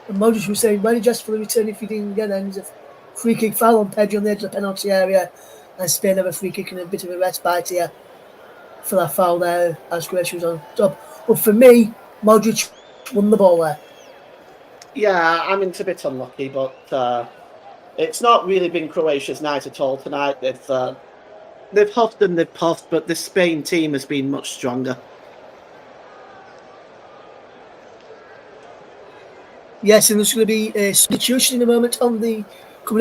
And Modric was saying, why did you ask for the return if you didn't get there? And there's a free kick foul on Pedri on the edge of the penalty area. And Spain have a free kick and a bit of a respite here for that foul there as Croatia was on top. But for me, Modric won the ball there. Yeah, I mean, it's a bit unlucky, but it's not really been Croatia's night at all tonight. They've huffed and they've puffed, but the Spain team has been much stronger. Yes, and there's going to be a substitution in a moment coming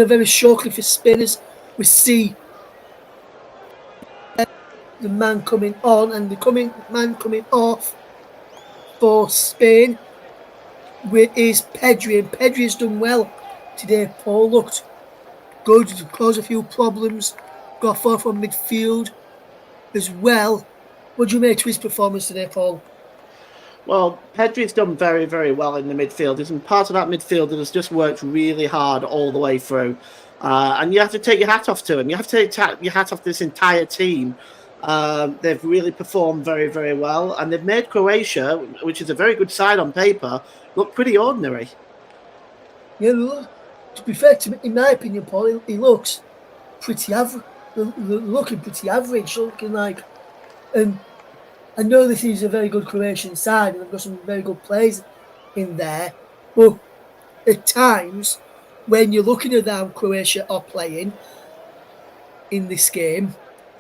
up very shortly for Spainers. We see the man coming on and the man coming off for Spain is Pedri, and Pedri has done well today. Paul looked good, caused a few problems, got far from midfield as well. What do you make to his performance today, Paul? Well, Pedri's done very, very well in the midfield, and part of that midfield has just worked really hard all the way through. And you have to take your hat off to him. You have to take your hat off this entire team. They've really performed very, very well, and they've made Croatia, which is a very good side on paper, look pretty ordinary. Yeah, to be fair, in my opinion, Paul, he looks pretty average. Looking pretty average, looking like. I know this is a very good Croatian side, and they've got some very good players in there, but at times, when you're looking at how Croatia are playing in this game,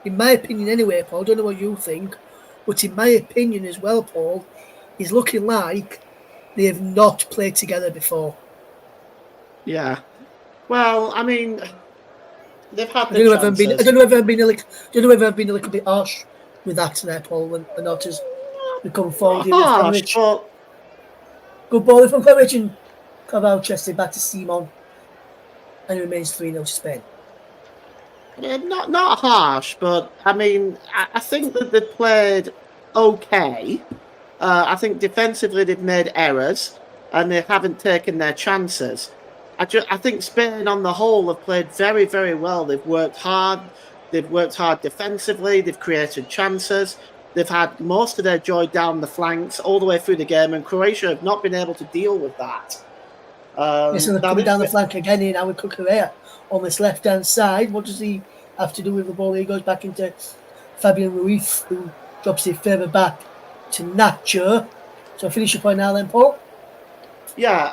in my opinion anyway, Paul, I don't know what you think, but in my opinion as well, Paul, is looking like they have not played together before. Yeah. Well, I mean, they've had I don't know whether I've been a little bit harsh with that today, Paul, when not as become forward. Harsh, but... Good ball from Kramaric, and Carvalho chested back to Simon, and it remains 3-0 to Spain. Not harsh, but I mean, I think that they've played okay. I think defensively they've made errors, and they haven't taken their chances. I think Spain on the whole have played very, very well. They've worked hard. They've worked hard defensively. They've created chances. They've had most of their joy down the flanks all the way through the game, and Croatia have not been able to deal with that. So they're coming down the flank again here now with Kukurea on this left-hand side. What does he have to do with the ball? He goes back into Fabian Ruiz, who drops it further back to Nacho. So finish your point now then, Paul. Yeah,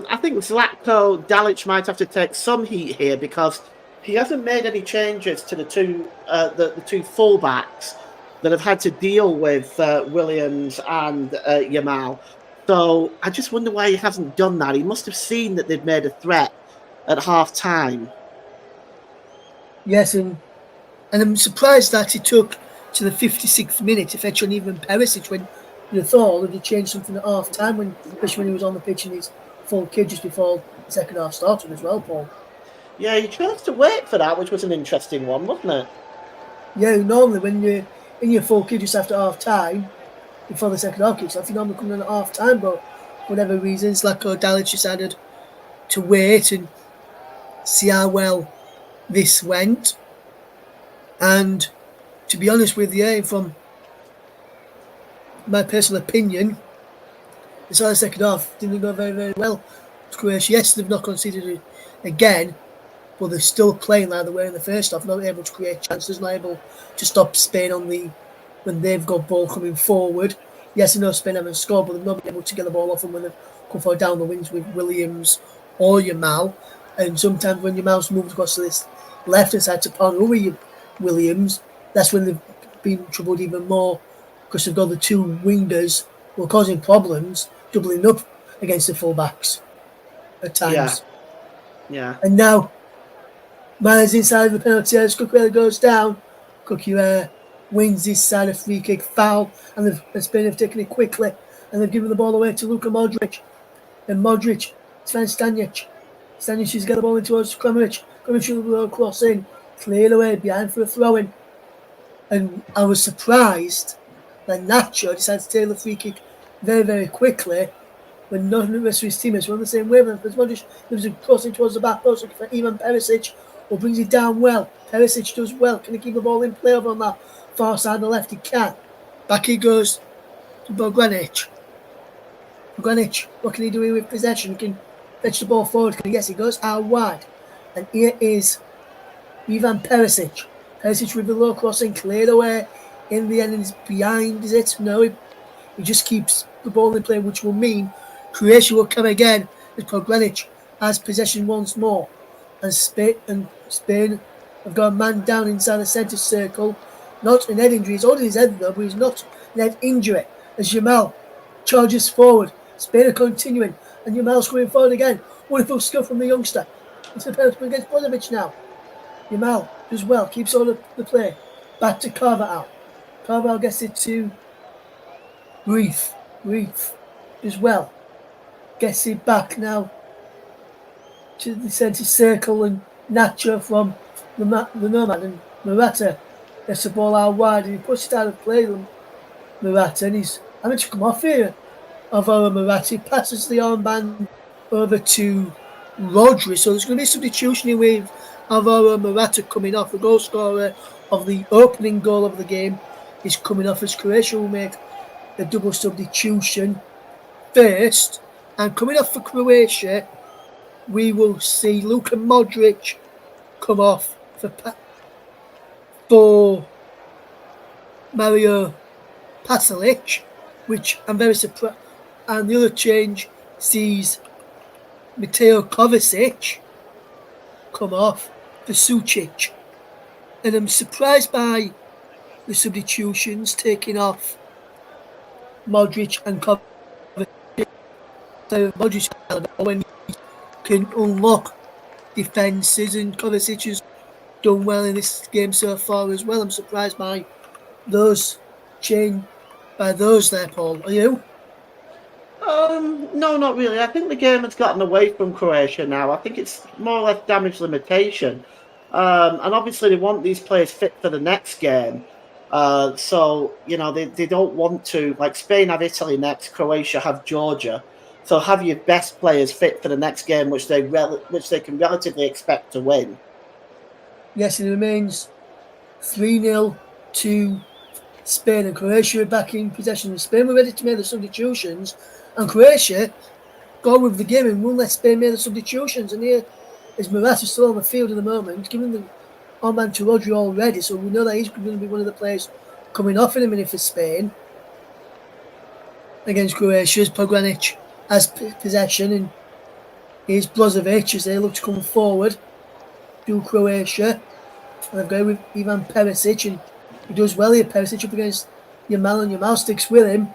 I think Zlatko Dalic might have to take some heat here because he hasn't made any changes to the two fullbacks that have had to deal with Williams and Yamal. So I just wonder why he hasn't done that. He must have seen that they'd made a threat at half time. Yes, and I'm surprised that it took to the 56th minute to fetch on even Perisic when you thought that he changed something at half time, especially when he was on the pitch in his full kit just before the second half started as well, Paul. Yeah, he chose to wait for that, which was an interesting one, wasn't it? Yeah, normally when you're in your full kit just after half time, before the second half kicks off, you normally come in at half time, but for whatever reason, Zlatko Dalic decided to wait and see how well this went. And to be honest with you, from my personal opinion, the start of the second half didn't go very, very well to Croatia. Yes, they've not conceded it again, but they're still playing like they were in the first half, not able to create chances, not able to stop Spain on the when they've got ball coming forward. Yes, I know Spain haven't scored, but they've not been able to get the ball off them when they've come forward down the wings with Williams or Yamal. And sometimes when Yamal's moved across to this left-hand side to partner with Williams, that's when they've been troubled even more because they've got the two wingers who are causing problems, doubling up against the full-backs at times. Yeah. And now, Miles inside of the penalty area, Cucurella goes down. Cucurella wins this side, a free kick foul, and Spain have taken it quickly, and they've given the ball away to Luka Modric. And Modric finds Stanic. Stanic has got the ball in towards Kramaric. Kramaric will cross in, cleared away behind for a throw-in. And I was surprised that Nacho decided to take the free kick very, very quickly when none of the rest of his teammates were on the same wavelength as Modric. There was a crossing towards the back post for Ivan Perisic, who brings it down well. Perisic does well. Can he keep the ball in play over on that far side of the left? He can. Back he goes to Bogdanic. Bogdanic, what can he do with possession? He can fetch the ball forward. Yes, he goes out wide. And here is Ivan Perisic. Perisic with the low crossing, cleared away. In the end, it's behind, is it? No, he just keeps the ball in play, which will mean Croatia will come again as Bogdanic has possession once more. And Spain have got a man down inside the centre circle. Not an head injury. He's holding his head though, but he's not an head injury. As Yamal charges forward. Spain are continuing. And Yamal's coming forward again. Wonderful skill from the youngster. It's the penalty against Brozovic now. Yamal does well. Keeps all of the play. Back to Carvajal. Carvajal gets it to Reef does well. Gets it back now to the centre circle, and Nacho from the Nomad, and Morata gets the ball out wide and he puts it out of play. Morata, and he's having to come off here. Alvaro Morata passes the armband over to Rodri, so there's going to be substitution here with Alvaro Morata coming off. The goal scorer of the opening goal of the game is coming off as Croatia will make the double substitution first. And coming off for Croatia, we will see Luka Modric come off for Mario Pasalic, which I'm very surprised. And the other change sees Mateo Kovacic come off for Sucic. And I'm surprised by the substitutions taking off Modric and Kovacic. So Modric when he can unlock defences, and Kovacic has done well in this game so far as well. I'm surprised by those there, Paul. Are you? No, not really. I think the game has gotten away from Croatia now. I think it's more or less damage limitation. And obviously they want these players fit for the next game. So, they don't want to, like Spain have Italy next, Croatia have Georgia. So have your best players fit for the next game, which they can relatively expect to win. Yes, it remains 3-0 to Spain, and Croatia are back in possession. Spain were ready to make the substitutions, and Croatia go with the game and won't let Spain make the substitutions. And here is Morata still on the field at the moment, giving the armband to Rodri already, so we know that he's going to be one of the players coming off in a minute for Spain against Croatia as Bogdanic has possession, and here's Brozovic as they look to come forward to Croatia. And they've got with Ivan Perisic, and he does well here. Perisic up against Yamal, and Yamal sticks with him,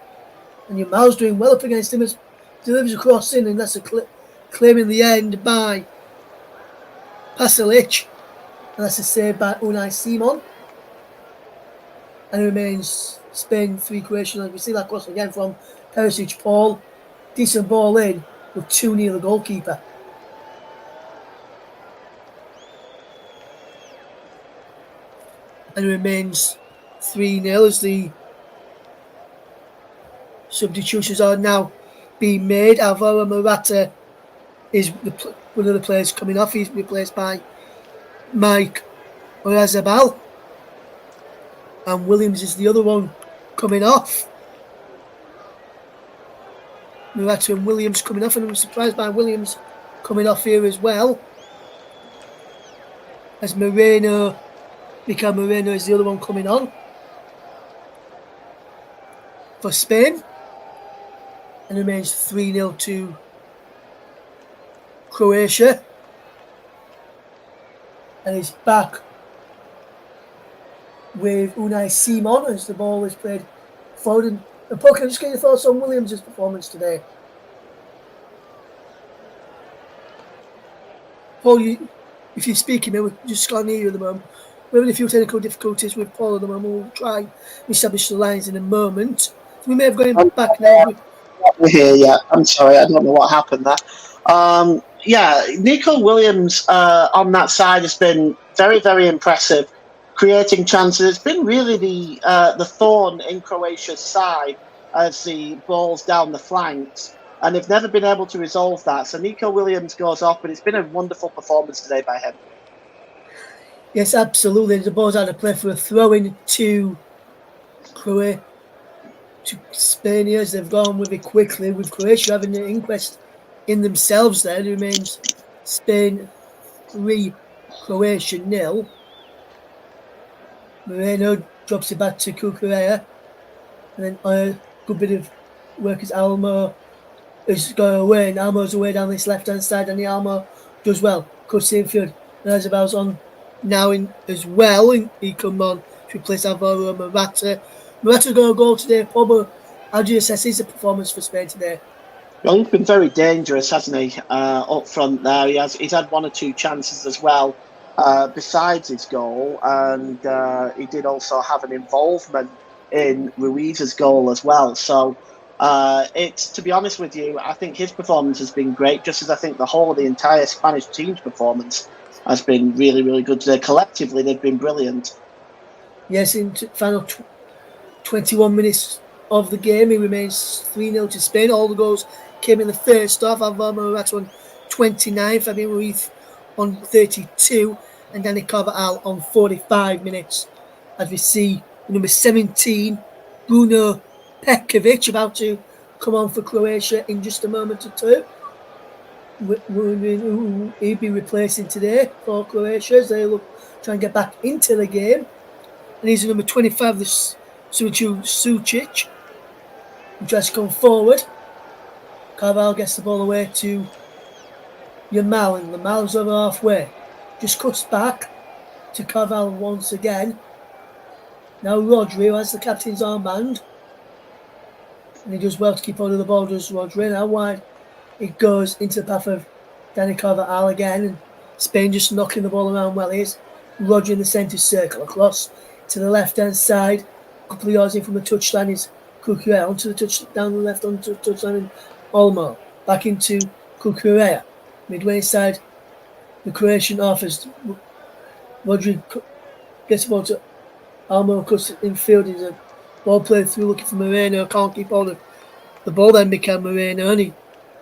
and Yamal's doing well up against him as delivers a cross in, and that's a claim in the end by Pasalic. And that's a save by Unai Simon. And it remains Spain 3, Croatia. And we see that cross again from Perisic. Paul, decent ball in, with 2 near the goalkeeper. And it remains 3-0 as the substitutions are now being made. Alvaro Morata is one of the players coming off. He's replaced by Mike Oyarzabal. And Williams is the other one coming off. Morata and Williams coming off, and I'm surprised by Williams coming off here as well. As Mikel Moreno is the other one coming on for Spain. And it remains 3-0 to Croatia. And he's back with Unai Simon as the ball is played forward. And Paul, can I just get your thoughts on Williams' performance today? Paul, if you're speaking, we just can't hear you at the moment. We're having a few technical difficulties with Paul at the moment. We'll try and establish the lines in a moment. We may have gone back now. We're here, yeah. I'm sorry, I don't know what happened there. Nico Williams on that side has been very, very impressive, creating chances. It's been really the thorn in Croatia's side as the balls down the flanks, and they've never been able to resolve that. So Nico Williams goes off, but it's been a wonderful performance today by him. Yes, absolutely. The ball's out of play for a throw-in to Croatia. To Spain, as they've gone with it quickly, with Croatia having an inquest in themselves there. It remains Spain 3, Croatia 0. Moreno drops it back to Cucurella. And then a good bit of work as Almo is going away. And Almo's away down this left-hand side, and the Almo does well. Cuts the infield. And Oyarzabal on now in as well. And he come on to replace Alvaro Morata. Morata's got a goal today, Paul, but how do you assess his performance for Spain today? Well, he's been very dangerous, hasn't he? Up front there, he's had 1 or 2 chances as well, besides his goal, and he did also have an involvement in Ruiz's goal as well. So, to be honest with you, I think his performance has been great, just as I think the whole of the entire Spanish team's performance has been really, really good today. Collectively, they've been brilliant. Yes, in final 21 minutes of the game, it remains 3-0 to Spain. All the goals came in the first half. Alvaro Morata on 29, Fabian Ruiz on 32, and Dani Carvajal on 45 minutes. As we see number 17, Bruno Pekovic, about to come on for Croatia in just a moment or two. He'll be replacing today for Croatia as they try and get back into the game. And he's number 25, the Sucic, who tries to come forward. Carvalho gets the ball away to Yamal, and Yamal's over halfway. Just cuts back to Carvalho once again. Now Rodri has the captain's armband. And he does well to keep hold of the ball, does Rodri. Now wide it goes into the path of Dani Carvajal again. And Spain just knocking the ball around well. Here's Rodri in the centre circle across to the left-hand side. A couple of yards in from the touchline is Cucurella onto the touch down the left onto the touchline, and Olmo back into Cucurella. Midway inside the Croatian offers. Rodri gets the ball to Olmo, cuts in field. Is a ball played through looking for Moreno. Can't keep hold of the ball then Mikel Moreno, and he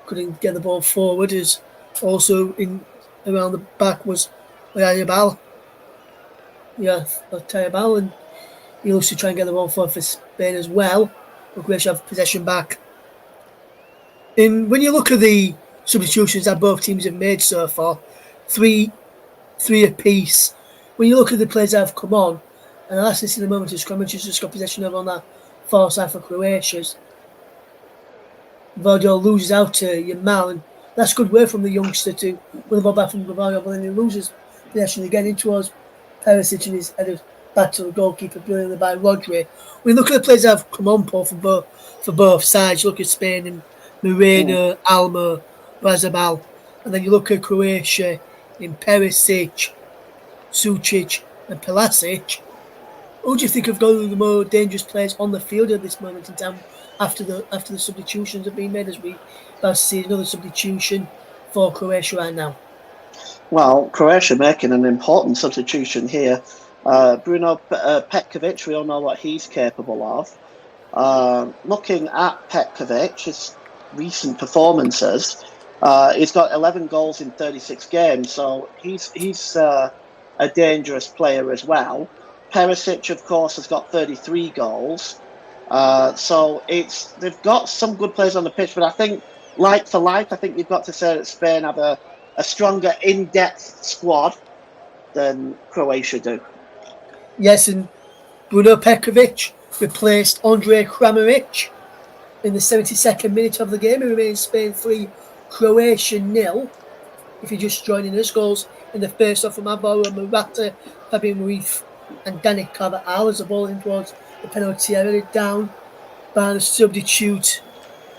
couldn't get the ball forward. As also in around the back was Oyarzabal. Oyarzabal, and he looks to try and get the ball forward for Spain as well. But Croatia have possession back. And when you look at the substitutions that both teams have made so far, three apiece. When you look at the players that have come on, and the last in the moment is Scrummage has just got possession over on that far side for Croatia's. Vardo loses out to Yamal, and that's good work from the youngster to win the ball back from Vardo, but then he loses possession again in towards Perisic, and he's headed back to the goalkeeper, brilliantly by Rodri. When you look at the players that have come on, Paul, for both sides, you look at Spain and Moreno, Almo, Oyarzabal, and then you look at Croatia in Perisic, Sucic and Pelasic. Who do you think have got the more dangerous players on the field at this moment in time after the substitutions have been made, as we about to see another substitution for Croatia right now? Well, Croatia making an important substitution here. Bruno Petkovic, we all know what he's capable of. Looking at Petkovic, his recent performances, he's got 11 goals in 36 games, so he's a dangerous player as well. Perisic, of course, has got 33 goals. So they've got some good players on the pitch, but I think, like for like, I think you've got to say that Spain have a stronger in-depth squad than Croatia do. Yes, and Bruno Petkovic replaced Andrej Kramaric in the 72nd minute of the game. It remains Spain 3, Croatia 0. If you're just joining us, goals in the first half from Alvaro Morata, Fabian Ruiz and Dani Carvajal as the ball in towards the penalty area, down by the substitute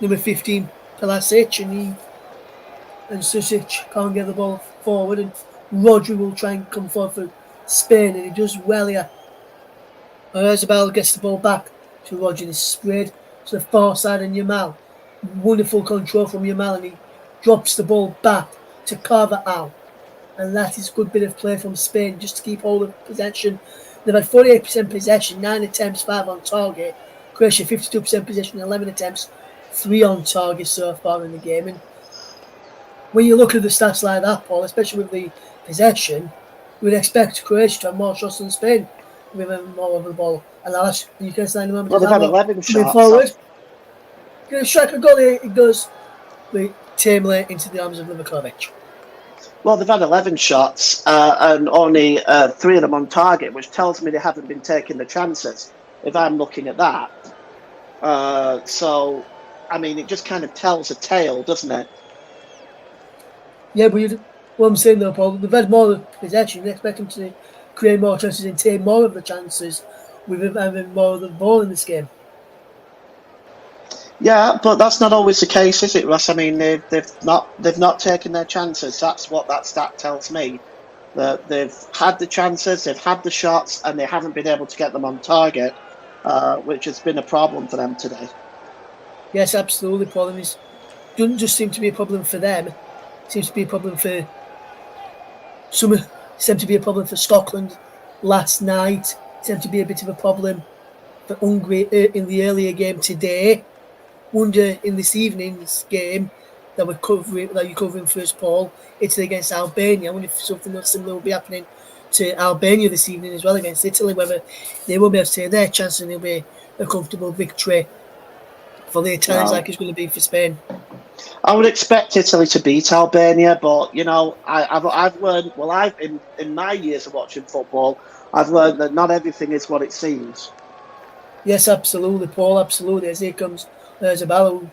number 15, Pelasic, and Susic can't get the ball forward, and Rodri will try and come forward for Spain, and he does well here. Oyarzabal gets the ball back to Rodri, and he's sprayed to the far side, and Yamal. Wonderful control from Yamal, and he drops the ball back to Carvajal. And that is a good bit of play from Spain just to keep hold of possession. They've had 48% possession, 9 attempts, 5 on target. Croatia 52% possession, 11 attempts, 3 on target so far in the game. And when you look at the stats like that, Paul, especially with the possession, you would expect Croatia to have more shots than Spain with more of the ball. And you can say well, they've had 11 shots. Forward. So... strike a goal, it goes tamely into the arms of Livakovic. Well, they've had 11 shots and only 3 of them on target, which tells me they haven't been taking the chances, if I'm looking at that. So, I mean, it just kind of tells a tale, doesn't it? Yeah, but what I'm saying though, Paul, they've had more possession. You expect them to create more chances and take more of the chances with having more of the ball in this game. Yeah, but that's not always the case, is it, Russ? I mean, they've not taken their chances. That's what that stat tells me. That they've had the chances, they've had the shots, and they haven't been able to get them on target, which has been a problem for them today. Yes, absolutely, Paul. And it doesn't just seem to be a problem for them. It seems to be a problem for some. It seemed to be a problem for Scotland last night. It seemed to be a bit of a problem for Hungary in the earlier game today. Wonder in this evening's game that you're covering first, Paul, Italy against Albania. I wonder if something similar will be happening to Albania this evening as well against Italy, whether they will be able to take their chance and it'll be a comfortable victory for the Italians like it's going to be for Spain. I would expect Italy to beat Albania, but you know, I've learned. Well, in my years of watching football, I've learned that not everything is what it seems. Yes, absolutely, Paul. Absolutely. As here comes Zabalo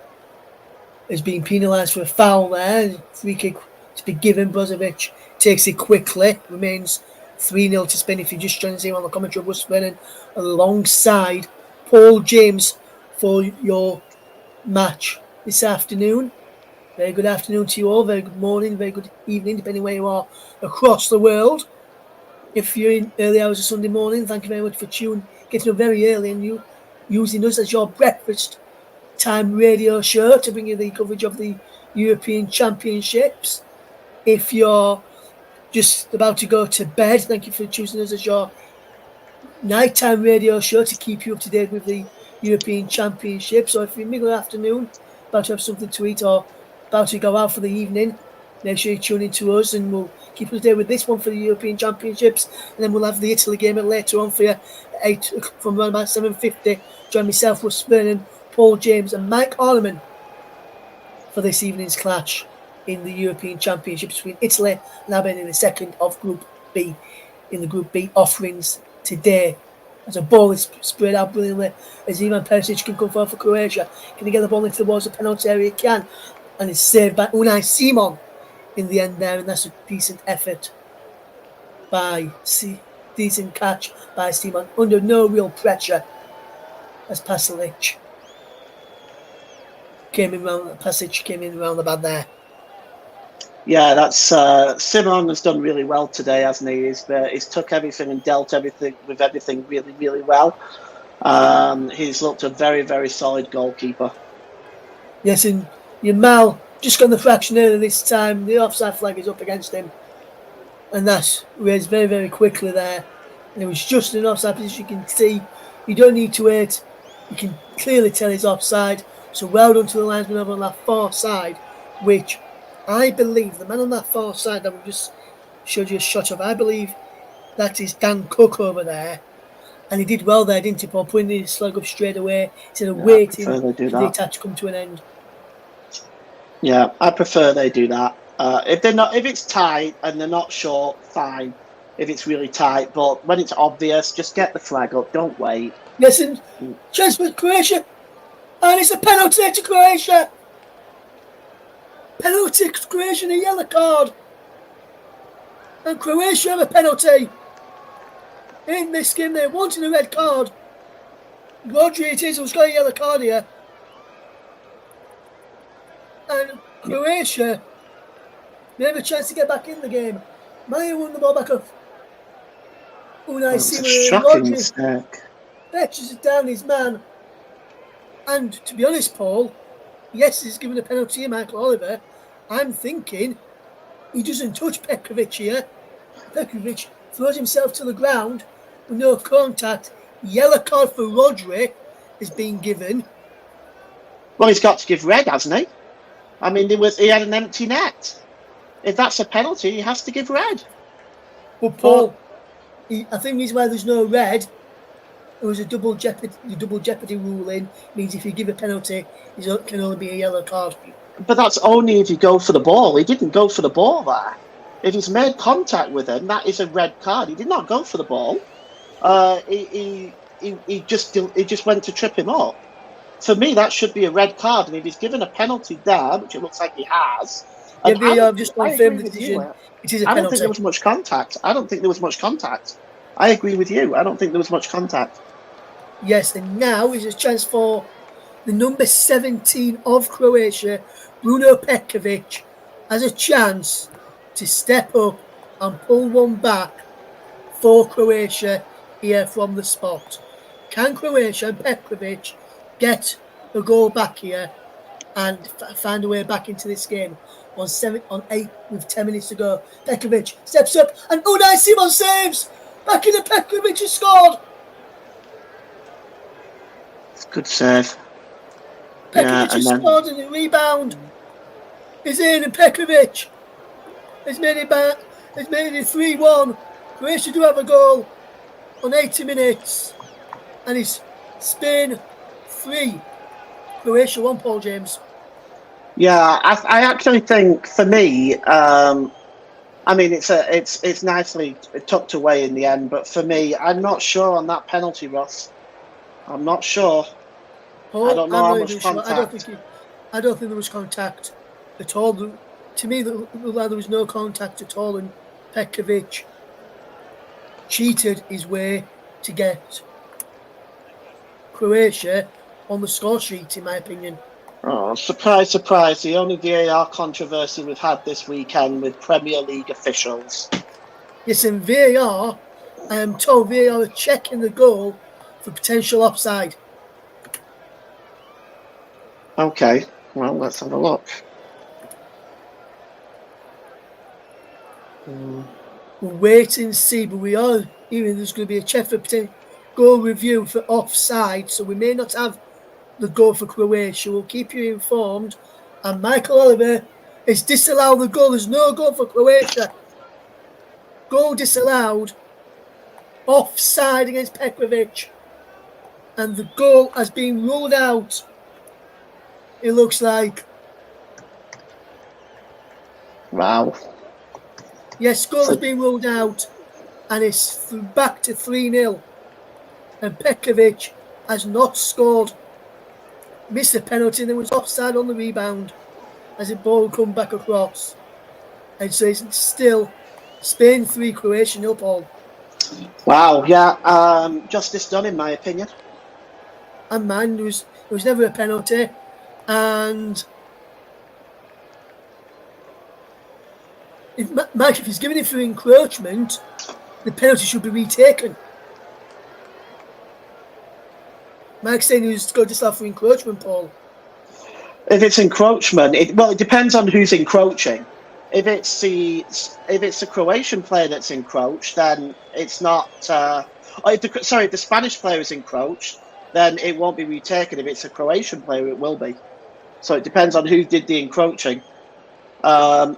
is being penalised for a foul there. Free kick to be given. Brozovic takes it quickly. Remains 3-0 to Spain. If you're just trying to see on the commentary, we're spinning alongside Paul James for your match this afternoon. Very good afternoon to you all. Very good morning. Very good evening, depending where you are across the world. If you're in early hours of Sunday morning, thank you very much for getting up very early and you using us as your breakfast time radio show to bring you the coverage of the European Championships. If you're just about to go to bed, thank you for choosing us as your nighttime radio show to keep you up to date with the European Championships. So if you're middle afternoon, about to have something to eat or about to go out for the evening, make sure you tune in to us and we'll keep up to date with this one for the European Championships, and then we'll have the Italy game later on for you at 8 from around about 7:50. Join myself, Russ Vernon, Paul James and Mike Orleman for this evening's clash in the European Championship between Italy and Albania in the second of Group B. In the Group B offerings today, as a ball is spread out brilliantly, as Ivan Perisic can come forward for Croatia. Can he get the ball into towards the penalty area? He can, and it's saved by Unai Simon in the end there, and that's a decent effort decent catch by Simon under no real pressure as Pasalic came in around the bad there. Yeah, that's Simon has done really well today, hasn't he? He's took everything and dealt everything really, really well. He's looked a very, very solid goalkeeper. Yes, and Yamal just got the fraction early this time. The offside flag is up against him, and that's raised very, very quickly there. And it was just an offside position. You can see you don't need to wait. You can clearly tell he's offside. So well done to the linesman over on that far side, which I believe the man on that far side that we just showed you a shot of, I believe that is Dan Cook over there. And he did well there, didn't he, Paul? Putting his slug up straight away instead of waiting I prefer they do for the that. attack to come to an end. Yeah, I prefer they do that. If it's tight and they're not short, fine. If it's really tight, but when it's obvious, just get the flag up. Don't wait. Yes, and chance for Croatia, and it's a penalty to Croatia. Penalty to Croatia and a yellow card, and Croatia have a penalty. In this game, they wanted a red card. Rodri it is who's got a yellow card here, and Croatia may have a chance to get back in the game. Maya won the ball back off. Unai It's a Simon and shocking Rodri mistake. fetches it down his man. And to be honest, Paul, yes, he's given a penalty to Michael Oliver. I'm thinking he doesn't touch Petrovic here. Petrovic throws himself to the ground with no contact. Yellow card for Rodri is being given. Well, he's got to give red, hasn't he? I mean, he had an empty net. If that's a penalty, he has to give red. But Paul, I think the reason why there's no red, it was a double jeopardy ruling. Means if you give a penalty, it can only be a yellow card. But that's only if you go for the ball. He didn't go for the ball there. If he's made contact with him, that is a red card. He did not go for the ball. He just went to trip him up. For me, that should be a red card. And if he's given a penalty there, which it looks like he has, yeah, just confirmed the decision. It is a penalty. I don't think there was much contact. I agree with you. I don't think there was much contact. Yes, and now is a chance for the number 17 of Croatia, Bruno Petrovic, has a chance to step up and pull one back for Croatia here from the spot. Can Croatia and Petrovic get a goal back here and find a way back into this game on 8 with 10 minutes to go? Petrovic steps up and Unai Simon saves. Back in the Petrovic has scored. Good save. Petrovic has scored and the rebound is in, and Petrovic has made it back. Has made it 3-1. Croatia do have a goal on 80 minutes, and it's Spain 3, Croatia 1. Paul James. Yeah, I actually think for me, I mean it's nicely tucked away in the end, but for me, I'm not sure on that penalty, Ross. I'm not sure. Paul, I don't know how much contact. I don't think there was contact at all. To me, there was no contact at all, and Petrovic cheated his way to get Croatia on the score sheet, in my opinion. Oh, surprise, surprise. The only VAR controversy we've had this weekend with Premier League officials. Yes, and VAR, I am told VAR are checking the goal for potential offside. Okay, well, let's have a look. We'll wait and see, but we are hearing there's going to be a check for potential goal review for offside, so we may not have the goal for Croatia. We'll keep you informed. And Michael Oliver has disallowed the goal. There's no goal for Croatia. Goal disallowed. Offside against Petrovic. And the goal has been ruled out. It looks like. Wow. Yes, goal has been ruled out. And it's back to 3-0. And Petrovic has not scored. Missed a penalty and there was offside on the rebound as the ball come back across. And so it's still Spain 3, Croatia 0, Paul. Wow, yeah, justice done in my opinion. And man, there was never a penalty. And Mike, if he's giving it for encroachment, the penalty should be retaken. Mike's saying he's got this for encroachment, Paul. If it's encroachment, it depends on who's encroaching. If it's the Croatian player that's encroached, then it's not. If the Spanish player is encroached, then it won't be retaken. If it's a Croatian player, it will be. So it depends on who did the encroaching. It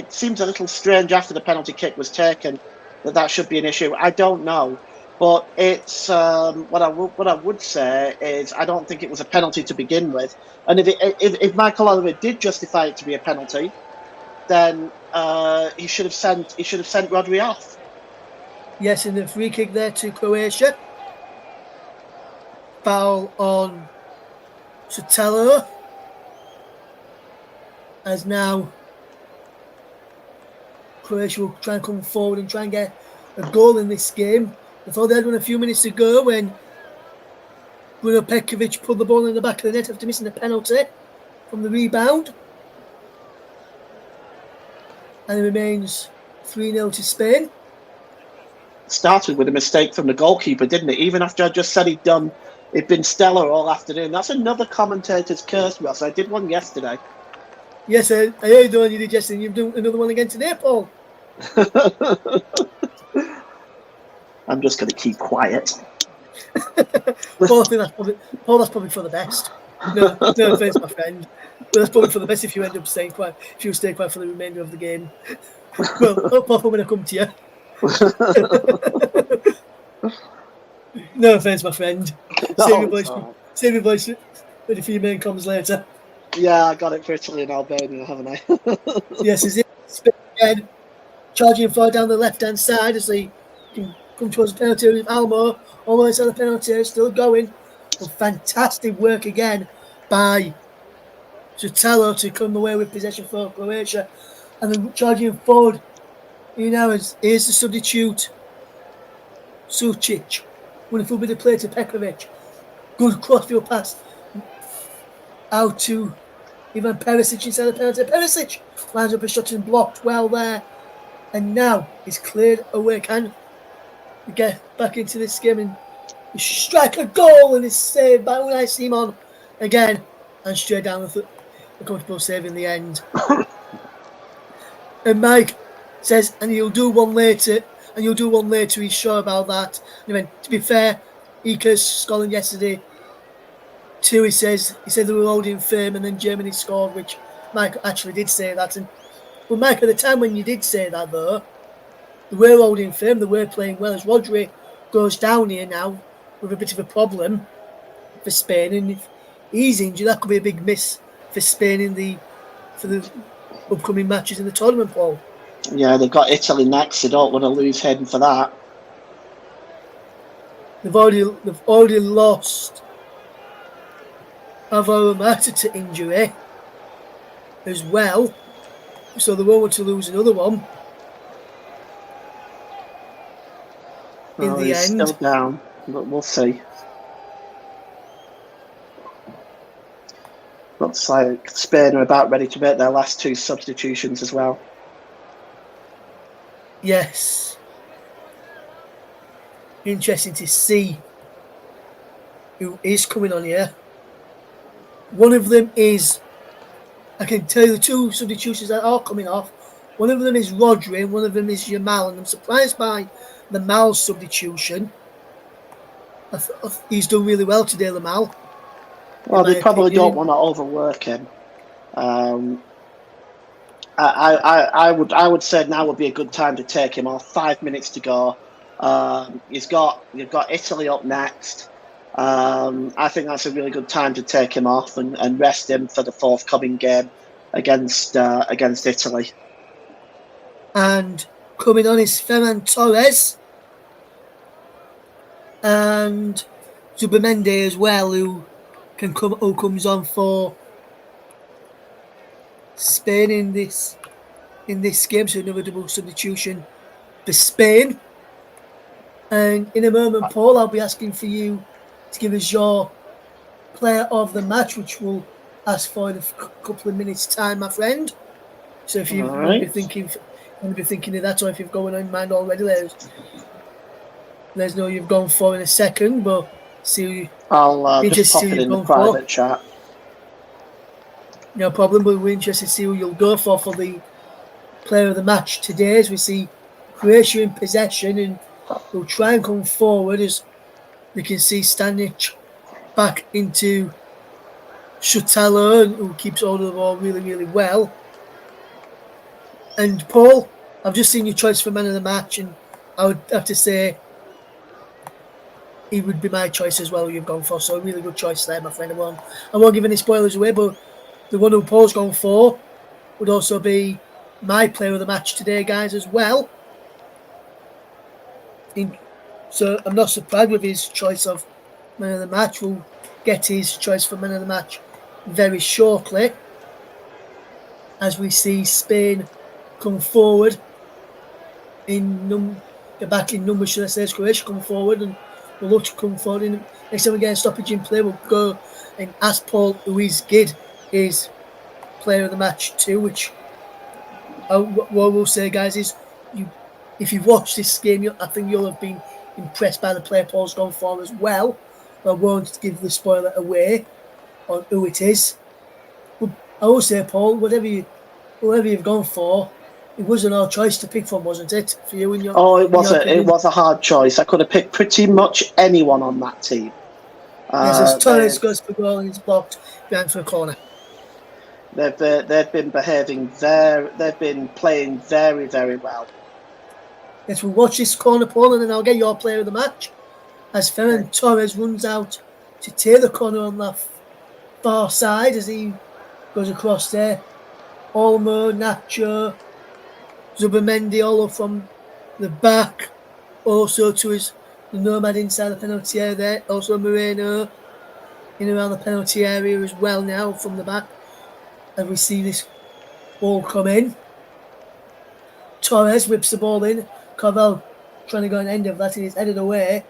seems a little strange after the penalty kick was taken that should be an issue. I don't know, but it's what I would say is I don't think it was a penalty to begin with. And if Michael Oliver did justify it to be a penalty, then he should have sent Rodri off. Yes, and the free kick there to Croatia. Foul on Sotelo. As now Croatia will try and come forward and try and get a goal in this game. I thought they had one a few minutes ago when Bruno Petkovic put the ball in the back of the net after missing a penalty from the rebound. And it remains 3-0 to Spain. Started with a mistake from the goalkeeper, didn't it? Even after I just said it'd been stellar all afternoon. That's another commentator's curse, Ross. I did one yesterday. Yes, I heard the one you did yesterday, and you've done another one again today, Paul. I'm just going to keep quiet. Paul, that's probably for the best. No offense, my friend. But that's probably for the best if you end up staying quiet. If you stay quiet for the remainder of the game. Well, apart from when I come to you. No offense, my friend. Save your voice when the female comes later. Yeah, I got it for Italy and Albania, haven't I? Yes, is it again, charging far down the left-hand side as they can come towards the penalty with Almo. Almost on the penalty, still going. But fantastic work again by Sotelo to come away with possession for Croatia. And then charging forward, here's the substitute, Sucic. Wonderful bit of play to Petkovic. Good crossfield pass out to Ivan Perisic inside the penalty. Perisic lines up a shot and blocked well there. And now he's cleared away. Can we get back into this game and strike a goal, and it's saved by Unai Simon again. And straight down with a comfortable save in the end. And Mike says, and you'll do one later, he's sure about that. I mean, to be fair, he cursed Scotland yesterday. Two, he said they were holding firm, and then Germany scored, which Mike actually did say that. But Mike, at the time when you did say that, though, they were holding firm, they were playing well. As Rodri goes down here now with a bit of a problem for Spain, and if he's injured, that could be a big miss for Spain for the upcoming matches in the tournament, Paul. Yeah, they've got Italy next. They don't want to lose him for that. They've already lost Alvaro Morata to injury as well, so they won't want to lose another one. In the end, still down, but we'll see. Looks like Spain are about ready to make their last two substitutions as well. Yes. Interesting to see who is coming on here. One of them is, I can tell you the two substitutions that are coming off. One of them is Rodri and one of them is Yamal. And I'm surprised by the Mal substitution. He's done really well today, Lamal. Well, they probably don't want to overwork him. I would say now would be a good time to take him off. 5 minutes to go. You've got Italy up next. I think that's a really good time to take him off and rest him for the forthcoming game against Italy. And coming on is Ferran Torres and Zubimendi as well, who comes on for Spain in this game, so another double substitution for Spain. And in a moment, Paul, I'll be asking for you to give us your player of the match, which we'll ask for in a couple of minutes' time, my friend. So if you All want to be right. thinking of that, or if you've got one in mind already, let us know you've gone for in a second. But see, I'll be just interested to see pop who it you've in the gone for. private chat. No problem. But we're interested to see who you'll go for the player of the match today. As we see Croatia in possession, and they'll try and come forward as we can see Stanic back into Shutala, who keeps hold of the ball really, really well. And Paul, I've just seen your choice for man of the match, and I would have to say he would be my choice as well, who you've gone for. So a really good choice there, my friend. I won't give any spoilers away, but the one who Paul's gone for would also be my player of the match today, guys, as well. So I'm not surprised with his choice of man of the match. We'll get his choice for man of the match very shortly, as we see Spain come forward back in numbers, should I say, as Croatia come forward, and we'll look to come forward. Next time we get a stoppage in play, we'll go and ask Paul who his player of the match too, which what we'll say, guys, is if you've watched this game, I think you'll have been impressed by the player Paul's gone for as well. I won't give the spoiler away on who it is. But I will say, Paul, whoever you've gone for, it wasn't our choice to pick from, wasn't it? For you and your It was a hard choice. I could have picked pretty much anyone on that team. Yes, as Torres goes for goal and he's blocked behind for a corner. They've been they've been playing very, very well. Yes, we'll watch this corner, Paul, and then I'll get your player of the match. As Ferran Torres runs out to take the corner on that far side as he goes across there. Olmo, Nacho, Zubamendi all up from the back. Also to the nomad inside the penalty area there. Also Moreno in around the penalty area as well now from the back. And we see this ball come in. Torres whips the ball in. Carvel trying to go an end of that and he's headed away.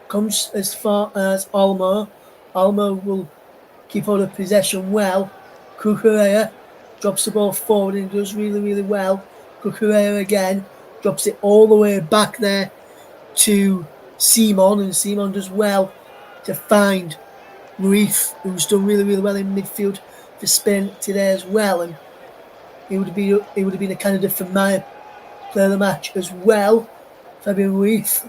Comes as far as Olmo. Olmo will keep hold of possession well. Cucurella drops the ball forward and does really, really well. Cucurella again drops it all the way back there to Simon, and Simon does well to find Ruiz, who's done really, really well in midfield for Spain today as well. And he would have been a candidate for my player of the match as well. Fabian Ruiz,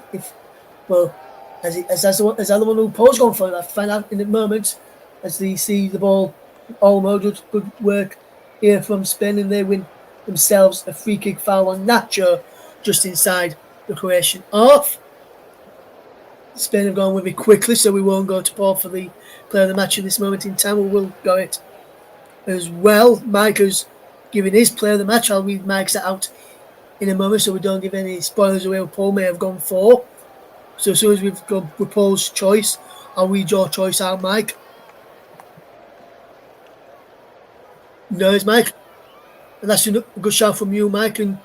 as the one who Paul's gone for, I find out in a moment as they see the ball. Olmo does good work here from Spain, and they win themselves a free kick foul on Nacho just inside the Croatian half. Spain have gone with it quickly, so we won't go to Paul for the player of the match at this moment in time. We will go it as well. Mike has given his player of the match. I'll read Mike's out in a moment, so we don't give any spoilers away what Paul may have gone for. So as soon as we've gone with Paul's choice, I'll read your choice out, Mike. No, it's Mike. And that's a good shout from you, Mike, and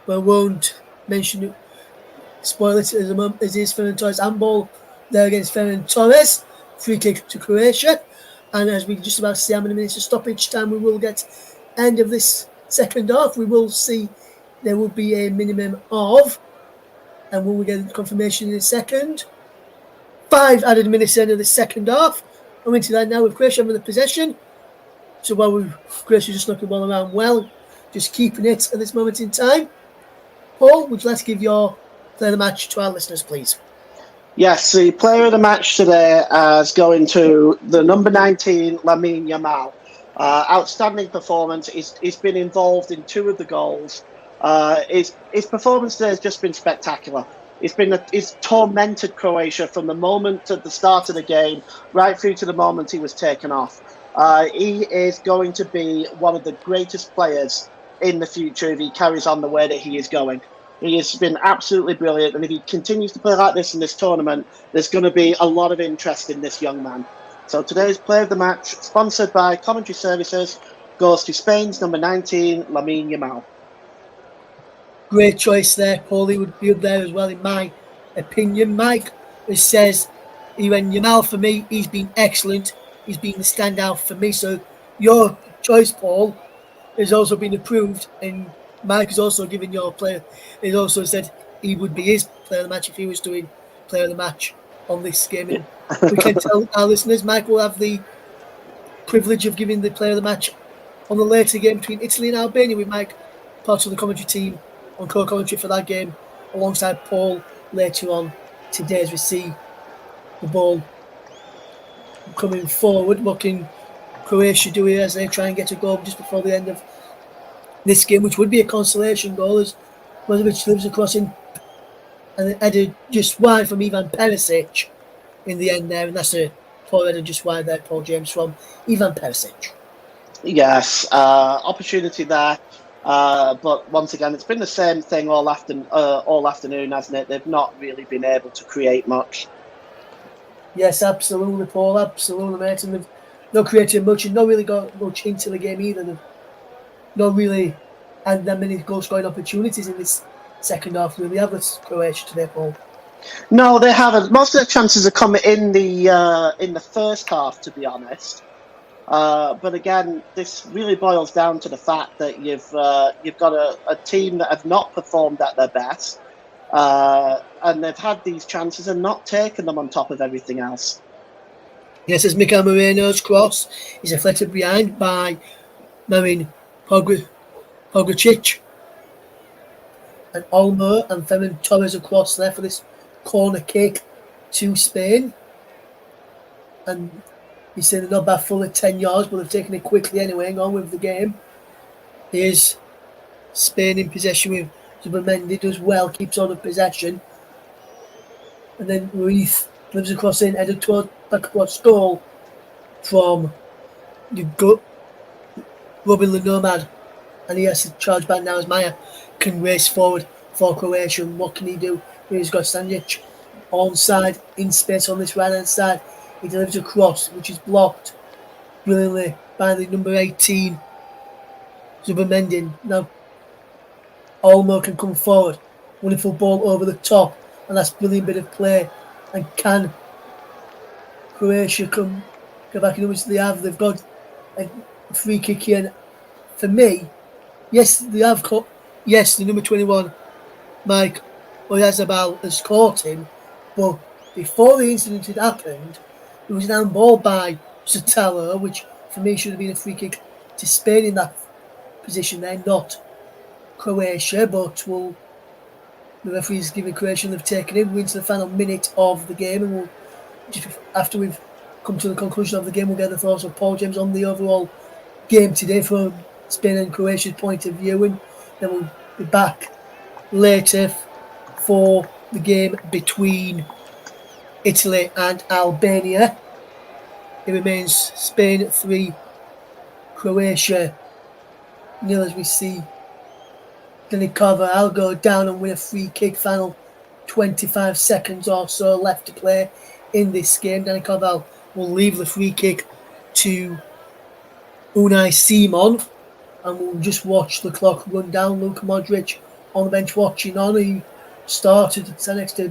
I won't mention it. Spoil it as it is Ferran Torres handball there against Ferran Torres. Free kick to Croatia. And as we just about see how many minutes of stoppage time we will get end of this second half, we will see there will be a minimum of, and when we get confirmation in a second, 5 added minutes end of the second half. I'm into that now with Croatia having the possession. So while Croatia just knocking the ball around well, just keeping it at this moment in time. Paul, would you like to give your player of the match to our listeners, please? Yes, the player of the match today is going to the number 19, Lamine Yamal. Outstanding performance. He's been involved in 2 of the goals. His performance today has just been spectacular. He's tormented Croatia from the moment at the start of the game right through to the moment he was taken off. He is going to be one of the greatest players in the future if he carries on the way that he is going. He has been absolutely brilliant, and if he continues to play like this in this tournament, there's going to be a lot of interest in this young man. So today's player of the match, sponsored by Commentary Services, goes to Spain's number 19, Lamine Yamal. Great choice there, Paul. He would be up there as well, in my opinion. Mike says he went Yamal for me. He's been excellent. He's been the standout for me. So your choice, Paul, has also been approved, and Mike has also given your player. He's also said he would be his player of the match if he was doing player of the match on this game. And we can tell our listeners, Mike will have the privilege of giving the player of the match on the later game between Italy and Albania, with Mike part of the commentary team on co-commentary for that game, alongside Paul later on today, as we see the ball coming forward. What can Croatia do here as they try and get a goal just before the end of this game, which would be a consolation goal, as Brozovic lives across in and headed just wide from Ivan Perisic in the end there, and that's a poor header just wide there, Paul James, from Ivan Perisic. Yes, opportunity there. But once again, it's been the same thing all afternoon, hasn't it? They've not really been able to create much. Yes, absolutely, Paul. Absolutely, mate. And they've not created much and not really got much into the game either. They've not really had that many goal-scoring opportunities in this second half. Really, have with Croatia today, Paul? No, they haven't. Most of the chances are coming in the first half, to be honest. But again, this really boils down to the fact that you've got a team that have not performed at their best, and they've had these chances and not taken them on top of everything else. Yes, as Mikel Moreno's cross is deflected behind by Marin Pogacic, and Olmo and Ferran Torres across there for this corner kick to Spain. And he said they're not bad full of 10 yards, but they've taken it quickly anyway and on with the game. Here's Spain in possession with Zubimendi, does well, keeps on of possession. And then Ruiz lives across in, headed back across goal from the Robin the Nomad. And he has to charge back now as Maya can race forward for Croatia. And what can he do? He's got Stanjic onside, in space on this right hand side. He delivers a cross, which is blocked brilliantly by the number 18, Zubimendi. Now, Olmo can come forward. Wonderful ball over the top, and that's a brilliant bit of play. And can Croatia go back in which they have? They've got a free kick here. And for me, yes, they have caught. Yes, the number 21, Mike Oyarzabal, has caught him, but before the incident had happened, it was an handball by Sotelo, which for me should have been a free kick to Spain in that position there, not Croatia. But the referee's giving Croatia, and they've taken it. We're into the final minute of the game, and after we've come to the conclusion of the game, we'll get the thoughts of Paul James on the overall game today from Spain and Croatia's point of view, and then we'll be back later for the game between Italy and Albania. It remains Spain 3, Croatia 0, as we see Dani Carvajal go down and win a free kick. Final 25 seconds or so left to play in this game. Dani Carvajal will leave the free kick to Unai Simon, and we'll just watch the clock run down. Luka Modric on the bench watching on. He started next to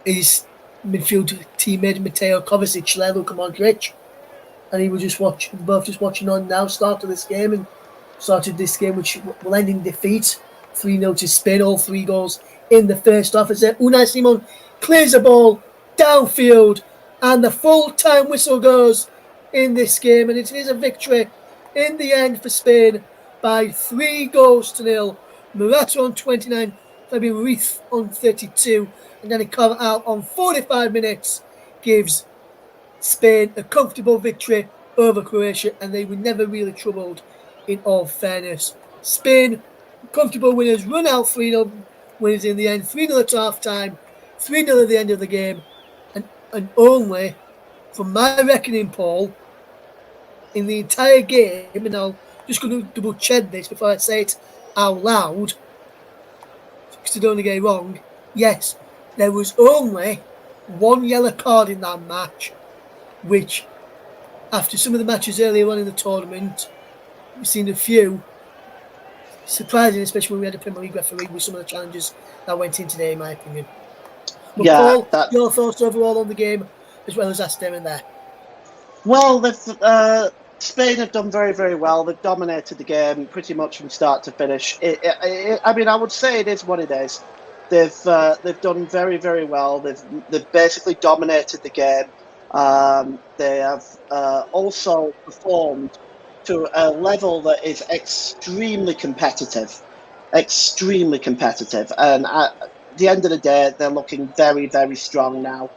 his midfield teammate Mateo Kovacic there, Luka Modric, and he was just watching on now. Started this game, which will end in defeat, 3-0 to Spain. All 3 goals in the first half. As Unai Simon clears the ball downfield, and the full-time whistle goes in this game, and it is a victory in the end for Spain by 3-0. Morata on 29, Fabian Ruiz on 32, and Dani Carvajal on 45 minutes gives Spain a comfortable victory over Croatia, and they were never really troubled, in all fairness. Spain, comfortable winners, run out 3-0 winners in the end, 3-0 at half-time, 3-0 at the end of the game, and only, from my reckoning, Paul, in the entire game, and I'll just going to double check this before I say it out loud, because I don't want to get it wrong. Yes, there was only 1 yellow card in that match, which, after some of the matches earlier on in the tournament, we've seen a few. Surprising, especially when we had a Premier League referee with some of the challenges that went in today, in my opinion. But yeah, Paul, your thoughts overall on the game, as well as that there and there? Well, to Spain have done very, very well. They've dominated the game pretty much from start to finish. I mean, I would say it is what it is. They've done very, very well. They've basically dominated the game. They have also performed to a level that is extremely competitive, and at the end of the day, they're looking very, very strong now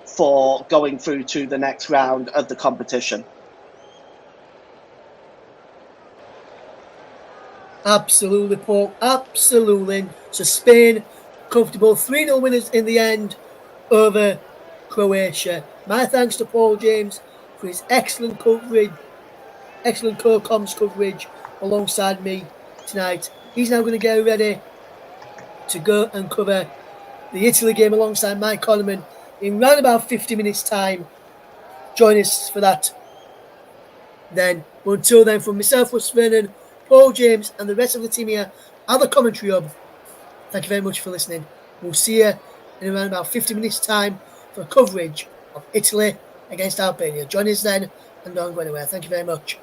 for going through to the next round of the competition. Absolutely, Paul. Absolutely. So Spain, comfortable 3-0 winners in the end over Croatia. My thanks to Paul James for his excellent coverage, excellent co-coms coverage alongside me tonight. He's now going to get ready to go and cover the Italy game alongside Mike Coleman in round about 50 minutes' time. Join us for that then. But until then, from myself, Russ Vernon, Paul James, and the rest of the team here at the Commentary Hub, thank you very much for listening. We'll see you in around about 50 minutes' time for coverage of Italy against Albania. Join us then and don't go anywhere. Thank you very much.